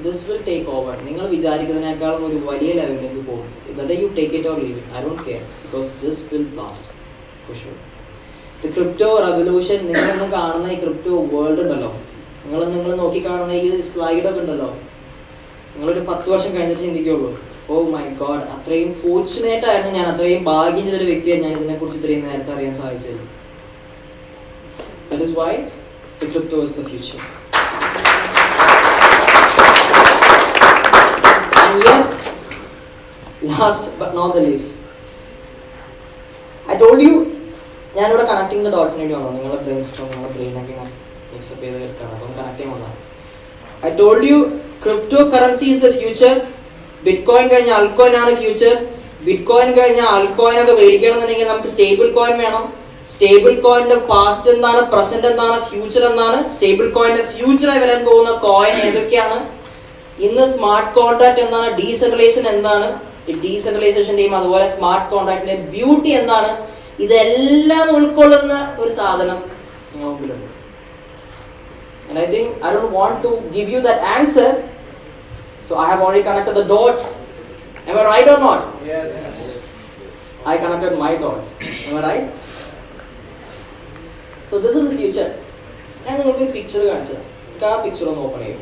This will take over. നിങ്ങൾ വിചാരിക്കുന്നതിനേക്കാളും ഒരു വലിയ ലെവലിലേക്ക് പോകും. whether you take it or leave it, I don't care, because this will blast for sure. The crypto revolution, നിങ്ങളൊന്നും കാണുന്ന ഈ ക്രിപ്റ്റോ വേൾഡ് ഉണ്ടല്ലോ, നിങ്ങൾ നോക്കി കാണുന്ന ഈ സ്ലൈഡൊക്കെ ഉണ്ടല്ലോ, നിങ്ങളൊരു 10 വർഷം കഴിഞ്ഞിട്ട് ചിന്തിക്കുള്ളൂ, ഓ മൈ ഗോഡ്, അത്രയും ഫോർച്ചുനേറ്റ് ആയിരുന്നു ഞാൻ, അത്രയും ഭാഗ്യം ചെയ്തൊരു വ്യക്തിയാണ് ഞാൻ ഇതിനെ കുറിച്ച് ഇത്രയും നേരത്തെ അറിയാൻ സാധിച്ചത്. That is why the crypto is the future. And yes, last but not the least, I told you, ഞാനിവിടെ കണക്ടിങ് ദ ഡോട്ട്സിന് വേണ്ടി വന്നു. നിങ്ങളുടെ ബ്രെയിൻ സ്ട്രോം, നിങ്ങളുടെ ബ്രെയിനൊക്കെ ഞാൻ മിക്സപ്പ് ചെയ്ത് വെക്കണം, അപ്പം കണക്ട് ചെയ്യാൻ വന്നതാണ്. I told you, crypto currency is the future. Bitcoin കഴിഞ്ഞ ആൾക്കോയിൻ ആണ് ഫ്യൂച്ചർ. ബിറ്റ്കോയിൻ കഴിഞ്ഞ ആൾക്കോയിൻ ഒക്കെ മേടിക്കണമെന്നുണ്ടെങ്കിൽ നമുക്ക് സ്റ്റേബിൾ കോയിൻ വേണം. സ്റ്റേബിൾ കോയിന്റെ പാസ്റ്റ് എന്താണ്, പ്രസന്റ് എന്താണ്, ഫ്യൂച്ചർ എന്താണ്, സ്റ്റേബിൾ കോയിന്റെ ഫ്യൂച്ചറായി വരാൻ പോകുന്ന കോയിൻ ഏതൊക്കെയാണ്, ഇന്ന് സ്മാർട്ട് കോൺട്രാക്ട് എന്താണ്, ഡീസെൻട്രലൈസേഷൻ എന്താണ്, ഈ ഡീസെൻട്രലൈസേഷന്റെയും അതുപോലെ സ്മാർട്ട് കോൺട്രാക്ടിന്റെ ബ്യൂട്ടി എന്താണ്, ഇതെല്ലാം ഉൾക്കൊള്ളുന്ന ഒരു സാധനം മുമ്പിലുണ്ട്. And I think I don't want to give you that answer, so I have already connected the dots. Am I right or not? Yes. I connected my dots. Am I right? So this is the future. ഞാൻ നിങ്ങൾക്ക് ഒരു picture കാണിച്ചു തരാം. ആ picture ഒന്ന് open ചെയ്യും.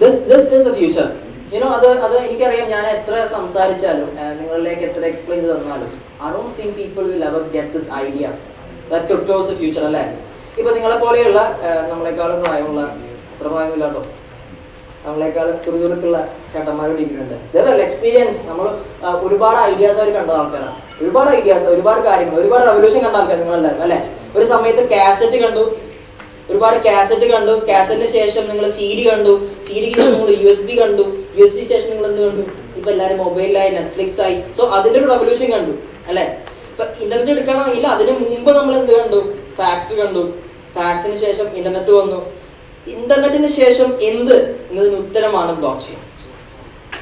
This is the future. You know, അത് എനിക്കറിയാം, ഞാൻ എത്ര സംസാരിച്ചാലും നിങ്ങളിലേക്ക് എത്ര എക്സ്പ്ലെയിൻ ചെയ്ത് തന്നാലും I don't think people will ever get this idea that crypto is the future, അല്ലേ? ഇപ്പൊ നിങ്ങളെ പോലെയുള്ള നമ്മളെക്കാളും പ്രായമുള്ള, അത്ര പ്രായമില്ല കേട്ടോ, നമ്മളെക്കാളും ചെറുചുരുക്കുള്ള ചേട്ടന്മാരോട് ഇരിക്കുന്നുണ്ട്. ഇതല്ല എക്സ്പീരിയൻസ്. നമ്മൾ ഒരുപാട് ഐഡിയാസ് അവർ കണ്ട ആൾക്കാരാണ്, ഒരുപാട് ഐഡിയാസ്, ഒരുപാട് കാര്യങ്ങൾ, ഒരുപാട് റെവല്യൂഷൻ കണ്ട ആൾക്കാർ നിങ്ങളെല്ലാവരും, അല്ലെ? ഒരു സമയത്ത് കാസറ്റ് കണ്ടു, ഒരുപാട് കാസറ്റ് കണ്ടു, കാസറ്റിന് ശേഷം നിങ്ങൾ CD കണ്ടു, CDക്ക് ശേഷം നിങ്ങൾ USB കണ്ടു, USB ശേഷം നിങ്ങൾ എന്ത് കണ്ടു, ഇപ്പൊ എല്ലാവരും മൊബൈലിലായി, നെറ്റ്ഫ്ലിക്സ് ആയി. സോ അതിന്റെ ഒരു റെവല്യൂഷൻ കണ്ടു, അല്ലെ? ഇപ്പൊ ഇന്റർനെറ്റ് എടുക്കണമെങ്കിൽ അതിന് മുമ്പ് നമ്മൾ എന്ത് കണ്ടു, ഫാക്സ് കണ്ടു, ഫാക്സിന് ശേഷം ഇന്റർനെറ്റ് വന്നു, ഇന്റർനെറ്റിന് ശേഷം എന്ത് എന്നതിന് ഉത്തരമാണ് block chain.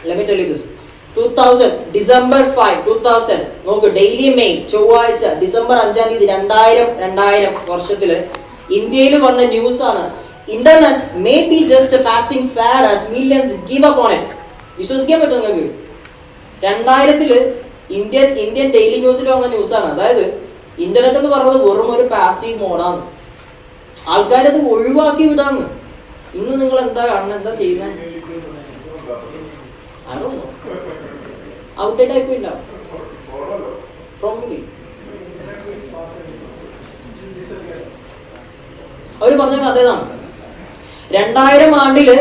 Let me tell you this. 2000 December 5, 2000 നോക്ക്, ഡെയിലി മെയിൽ, ചൊവ്വാഴ്ച ഡിസംബർ 5 2000 വർഷത്തില് ഇന്ത്യയിൽ വന്ന ന്യൂസ് ആണ്, internet may be just a passing fad as millions give up on it. വിശ്വസിക്കാൻ പറ്റും നിങ്ങൾക്ക്? 2000 ഇന്ത്യൻ ഡെയിലി ന്യൂസിൽ വന്ന ന്യൂസാണ്. അതായത് ഇന്റർനെറ്റ് എന്ന് പറയുന്നത് വെറും ഒരു പാസീവ് മോഡാണ്, ആൾക്കാരത് ഒഴിവാക്കി വിടാന്ന്. ഇന്ന് നിങ്ങൾ എന്താ കാണുന്നത്, എന്താ ചെയ്യുന്നത്? ഔട്ട്ഡേറ്റ് ആയി പോയിണ്ടാവും പ്രോബബ്ലി. അവര് പറഞ്ഞ കഥ ഇതാണ്, 2000 ആണ്ടില്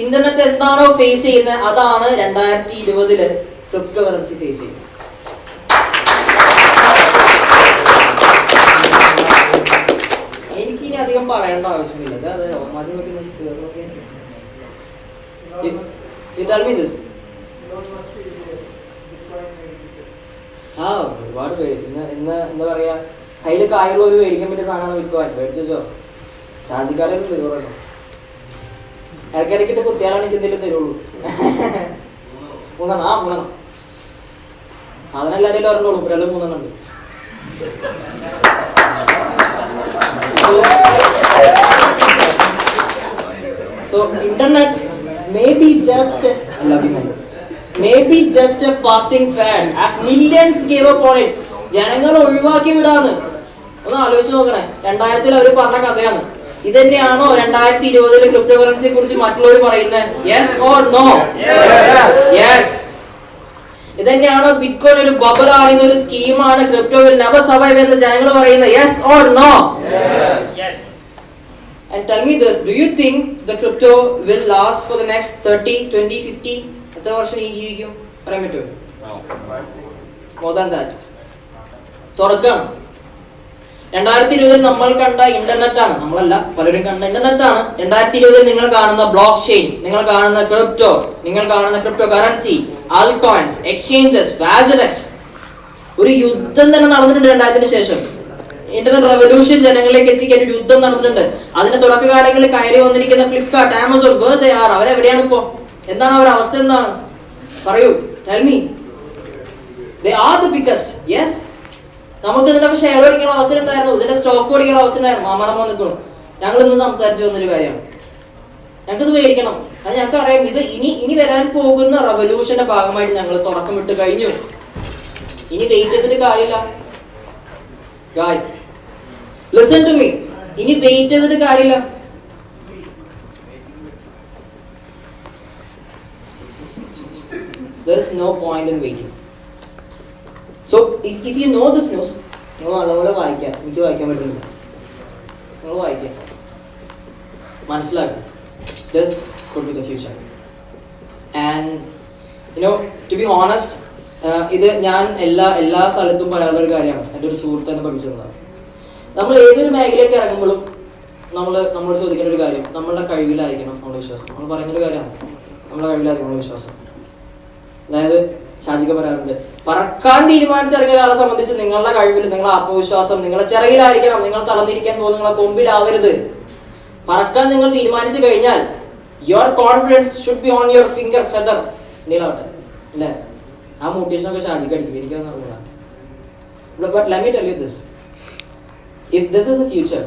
ഇന്റർനെറ്റ് എന്താണോ ഫേസ് ചെയ്യുന്നത് അതാണ് 2020 ക്രിപ്റ്റോ കറൻസി ഫേസ് ചെയ്യുന്നത്. എനിക്കിനി അധികം പറയേണ്ട ആവശ്യമില്ല. ഒരുപാട് പേര് ഇന്ന് എന്താ പറയാ, കയ്യില് കായുള്ള ഒരു മേടിക്കാൻ പറ്റിയ സാധനമാണ് ബിറ്റ്കോയിൻ. മേടിച്ചോ, ചാർജിക്കാരൊക്കെ തീർന്നു, ഇടയ്ക്കിടയ്ക്കിട്ട് കുത്തിയാലാണ് എനിക്ക് എന്തെങ്കിലും തരുള്ളൂ. 3 സാധനം എല്ലാവരും അറിഞ്ഞോളൂ, ഒരാൾ 3 ഉണ്ട്. So internet may be just a passing fad as millions gave up on it. ജനങ്ങൾ ഒഴിവാക്കി വിടാന്ന്. ഒന്ന് ആലോചിച്ച് നോക്കണേ, 2000 അവര് പറഞ്ഞ കഥയാണ്. ഇതന്നെയാണോ 2020 ക്രിപ്റ്റോ കറൻസിയെ കുറിച്ച് മറ്റുള്ളവർ പറയുന്നത്? Yes or no? യെസ്. ഇത് തന്നെയാണോ ബിറ്റ്കോയിൻ ഒരു ബബിൾ ആണ്, ഇതൊരു സ്കീമാണ്, ക്രിപ്റ്റോ വിൽ നെവർ സർവൈവ് എന്ന് ജനങ്ങൾ പറയുന്നത്? Yes or no? And tell me this, do you think the crypto will last for the next 30, 20, 50? എത്ര വർഷം നീ ജീവിക്കും? പറയാൻ പറ്റുമോ? More than that. തുറക്കാണ്. 2020 നമ്മൾ കണ്ട ഇന്റർനെറ്റ് ആണ്, നമ്മളല്ല പലരും കണ്ട ഇന്റർനെറ്റ് ആണ്. 2020 നിങ്ങൾ കാണുന്ന ബ്ലോക്ക് ചെയിൻ, നിങ്ങൾ കാണുന്ന ക്രിപ്റ്റോ, നിങ്ങൾ കാണുന്ന ക്രിപ്റ്റോ കറൻസി, ആൾകോയിൻസ്, എക്സ്ചേഞ്ചസ്, വാസിലക്സ്, ഒരു യുദ്ധം തന്നെ നടന്നിട്ടുണ്ട് 2000 ശേഷം. ഇന്റർനെറ്റ് റെവല്യൂഷൻ ജനങ്ങളിലേക്ക് എത്തിക്കാൻ ഒരു യുദ്ധം നടന്നിട്ടുണ്ട്. അതിന്റെ തുടക്കകാലങ്ങളിൽ കയറി വന്നിരിക്കുന്ന ഫ്ലിപ്കാർട്ട്, ആമസോൺ, അവരെവിടെയാണ് ഇപ്പോ? എന്താണ് അവരുടെ അവസ്ഥ? എന്താണ് പറയൂ? Tell me. They are the biggest. Yes, നമുക്ക് ഇതിനൊക്കെ ഷെയർ മേടിക്കുന്ന അവസരം ഉണ്ടായിരുന്നു, ഇതിന്റെ സ്റ്റോക്ക് മേടിക്കുന്ന അവസരം ഉണ്ടായിരുന്നു. മാമണം നിൽക്കണം. ഞങ്ങൾ ഇന്ന് സംസാരിച്ചു വന്നൊരു കാര്യമാണ്, ഞങ്ങൾക്കിത് മേടിക്കണം. അത് ഞങ്ങൾക്ക് അറിയാം, ഇത് ഇനി വരാൻ പോകുന്ന റെവല്യൂഷന്റെ ഭാഗമായിട്ട് ഞങ്ങൾ തുടക്കം ഇട്ട് കഴിഞ്ഞു. ഇനി വെയിറ്റ് ചെയ്തിട്ട് കാര്യമില്ല ഗായ്സ്, ലിസൺ ടു മീ. ഇനി വെയിറ്റ് ചെയ്തിട്ട് കാര്യമില്ല. There is no point in waiting. So if you know this news, നിങ്ങൾ നല്ലപോലെ വായിക്കാം. എനിക്ക് വായിക്കാൻ പറ്റുന്നില്ല, നിങ്ങൾ വായിക്കാം, മനസ്സിലാക്കാം. Just go to the future. And you know, to be honest, ഇത് ഞാൻ എല്ലാ സ്ഥലത്തും പറയാനുള്ള ഒരു കാര്യമാണ്. എൻ്റെ ഒരു സുഹൃത്ത് തന്നെ പഠിപ്പിച്ചതാണ്. നമ്മൾ ഏതൊരു മേഖലയിലേക്ക് ഇറങ്ങുമ്പോഴും നമ്മൾ ചോദിക്കേണ്ട ഒരു കാര്യം, നമ്മളുടെ കഴിവിലായിരിക്കണം നമ്മുടെ വിശ്വാസം. നമ്മൾ പറയുന്നൊരു കാര്യമാണ്, നമ്മുടെ കഴിവിലായിരിക്കണം നമ്മുടെ വിശ്വാസം. അതായത് ഷാജിക്ക പറയാറുണ്ട്, പറക്കാൻ തീരുമാനിച്ചിറങ്ങിയ ഒരാളെ സംബന്ധിച്ച് നിങ്ങളുടെ കഴിവിൽ, നിങ്ങളുടെ ആത്മവിശ്വാസം നിങ്ങളുടെ ചിറകിലായിരിക്കണം. നിങ്ങൾ തളർന്നിരിക്കാൻ പോകും, നിങ്ങളെ കൊമ്പിലാവരുത്. പറക്കാൻ നിങ്ങൾ തീരുമാനിച്ചു കഴിഞ്ഞാൽ your confidence should be on your finger feather. നീലാവട്ടെ അല്ലേ? ആ മോട്ടിവേഷനൊക്കെ ഷാജിക്ക് അടിക്കും, എനിക്കത് അറിയില്ല. But let me tell you this, if this is the future,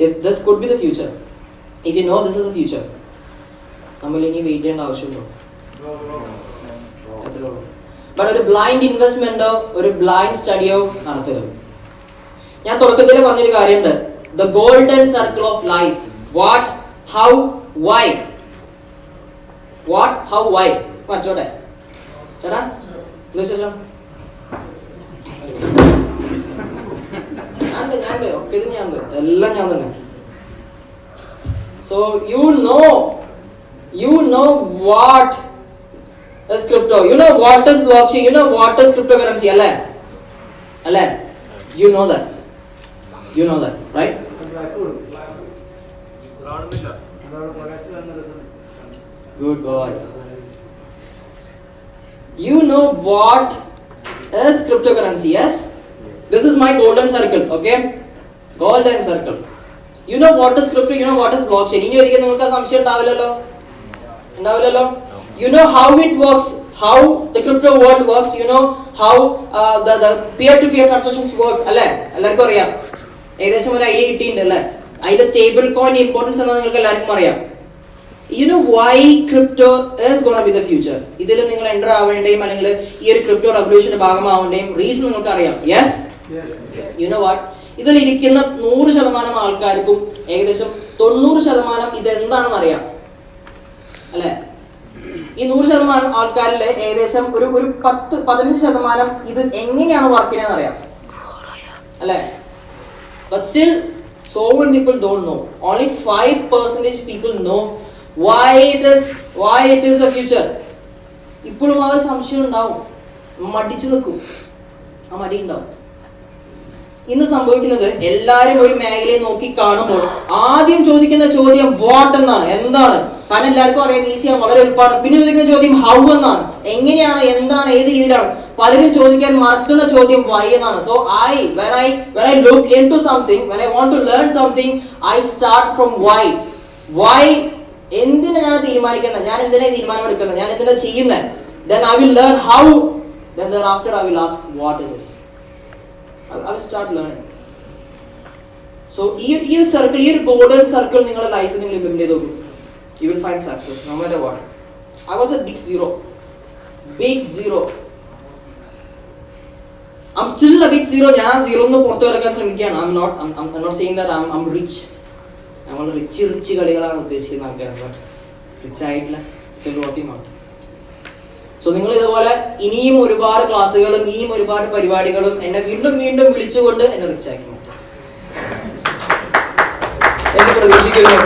if this could be the future, if you know this is the future, നമ്മൾ ഇനി wait ചെയ്യേണ്ട ആവശ്യമുണ്ടോ? ബട്ട് ഒരു ബ്ലൈൻഡ് ഇൻവെസ്റ്റ്മെന്റോ ഒരു ബ്ലൈൻഡ് സ്റ്റഡിയോ നടത്തരുത്. ഞാൻ തുടക്കത്തിൽ പറഞ്ഞൊരു കാര്യമുണ്ട്, the golden circle of life. What, how, why. What, how, why. പഠിച്ചോട്ടെ ചേട്ടാ, എന്താ വിശേഷം? ഞാനുണ്ട് ഒക്കെ, ഇത് ഞാനുണ്ട്, എല്ലാം ഞാൻ തന്നെ. So you know what is crypto, you know what is blockchain, you know what is cryptocurrency, alle you know that right? Good boy. You know what is cryptocurrency? Yes, this is my golden circle. Okay, golden circle. You know what is crypto, you know what is blockchain. ഇനി ഒരിക്കലും നിങ്ങൾക്ക് സംശയം ഉണ്ടാവില്ലല്ലോ. You know how it works, how the crypto world works, you know how the peer to peer transactions work, അല്ലേ? എല്ലാവർക്കും അറിയാം, ഏകദേശം ഒരു ഐഡിയ കിട്ടിയിട്ടുണ്ട് അല്ലേ? അതിന്റെ സ്റ്റേബിൾ കോയിൻ ഇമ്പോർട്ടൻസ് എന്ന് നിങ്ങൾക്ക് എല്ലാവർക്കും അറിയാം. You know why crypto is gonna be the future. ഇതിൽ നിങ്ങൾ എൻ്റർ ആവേണ്ടയും അല്ലെങ്കിൽ ഈ ഒരു ക്രിപ്റ്റോ റെവല്യൂഷന്റെ ഭാഗമാവേണ്ടയും റീസൺ നിങ്ങൾക്ക് അറിയാം. Yes? You know what? ഇതിൽ ഇരിക്കുന്ന 100% ആൾക്കാർക്കും ഏകദേശം 90% ഇതെന്താണെന്ന് അറിയാം അല്ലെ? ഈ 100% ആൾക്കാരിൽ ഏകദേശം ഒരു 10-15% ഇത് എങ്ങനെയാണ് വർക്ക് ചെയ്യുന്നത് അറിയാം അല്ലെ? But still so many people don't know. Only 5% people know why it is the future. ഇപ്പോഴും ആ സംശയം ഉണ്ടാവും, മടിച്ചു നിൽക്കും, ആ മടി ഉണ്ടാവും. ഇന്ന് സംഭവിക്കുന്നത്, എല്ലാരും ഒരു മേഖലയെ നോക്കി കാണുമ്പോൾ ആദ്യം ചോദിക്കുന്ന ചോദ്യം വാട്ട് എന്നാണ്, എന്താണ്. കാരണം എല്ലാവർക്കും അറിയാൻ ഈസിയാണ്, വളരെ എളുപ്പമാണ്. പിന്നെ ചോദിക്കുന്ന ചോദ്യം ഹൗ എന്നാണ്, എങ്ങനെയാണ്, എന്താണ്, ഏത് രീതിയിലാണ്. പലരും ചോദിക്കാൻ മറക്കുന്ന ചോദ്യം വൈ എന്നാണ്. So when I look into something, when I want to learn something, I start from why. എന്തിനാ ഞാൻ തീരുമാനിക്കുന്നത്, ഞാൻ എന്തിനാ തീരുമാനം എടുക്കുന്നത്, ഞാൻ എന്തിനാ ചെയ്യുന്നത്. Then I will learn how, then thereafter I will ask what it is. I will start learning. So ഈ സർക്കിൾ, ഈ ഒരു ഗോൾഡൻ സർക്കിൾ നിങ്ങളുടെ ലൈഫിൽ നിങ്ങൾ ഇംപ്ലിമെന്റ് ചെയ്ത് നോക്കും. You will find success no matter what. I was a big zero. I'm still a big zero. ഞാൻ ആ സീറോ ഒന്ന് പുറത്തു കിടക്കാൻ ശ്രമിക്കുകയാണ്. I'm not saying that I'm rich. നമ്മൾ റിച്ച് കളികളാണ് ഉദ്ദേശിക്കുന്ന ആൾക്കാർ, ബട്ട് റിച്ച് ആയിട്ടില്ല, സ്റ്റിൽ വർക്കിംഗ് ഔട്ട്. സോ നിങ്ങൾ ഇതുപോലെ ഇനിയും ഒരുപാട് ക്ലാസ്സുകളും ഇനിയും ഒരുപാട് പരിപാടികളും എന്നെ വീണ്ടും വീണ്ടും വിളിച്ചുകൊണ്ട് എന്നെ റിച്ചാക്കി മാറ്റും എന്ന് പ്രതീക്ഷിക്കുന്നു.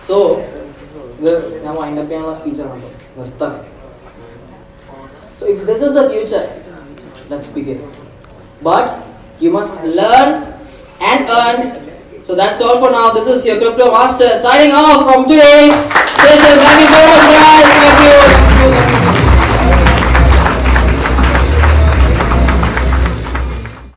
സോ ഇത് ഞാൻ വൈൻഡപ്പ് ചെയ്യാനുള്ള സ്പീച്ചാണ് നിർത്താൻ. So if this is the future, let's begin. But you must learn and earn. So that's all for now. This is your Crypto Master signing off from today's session. Thank you so much, guys.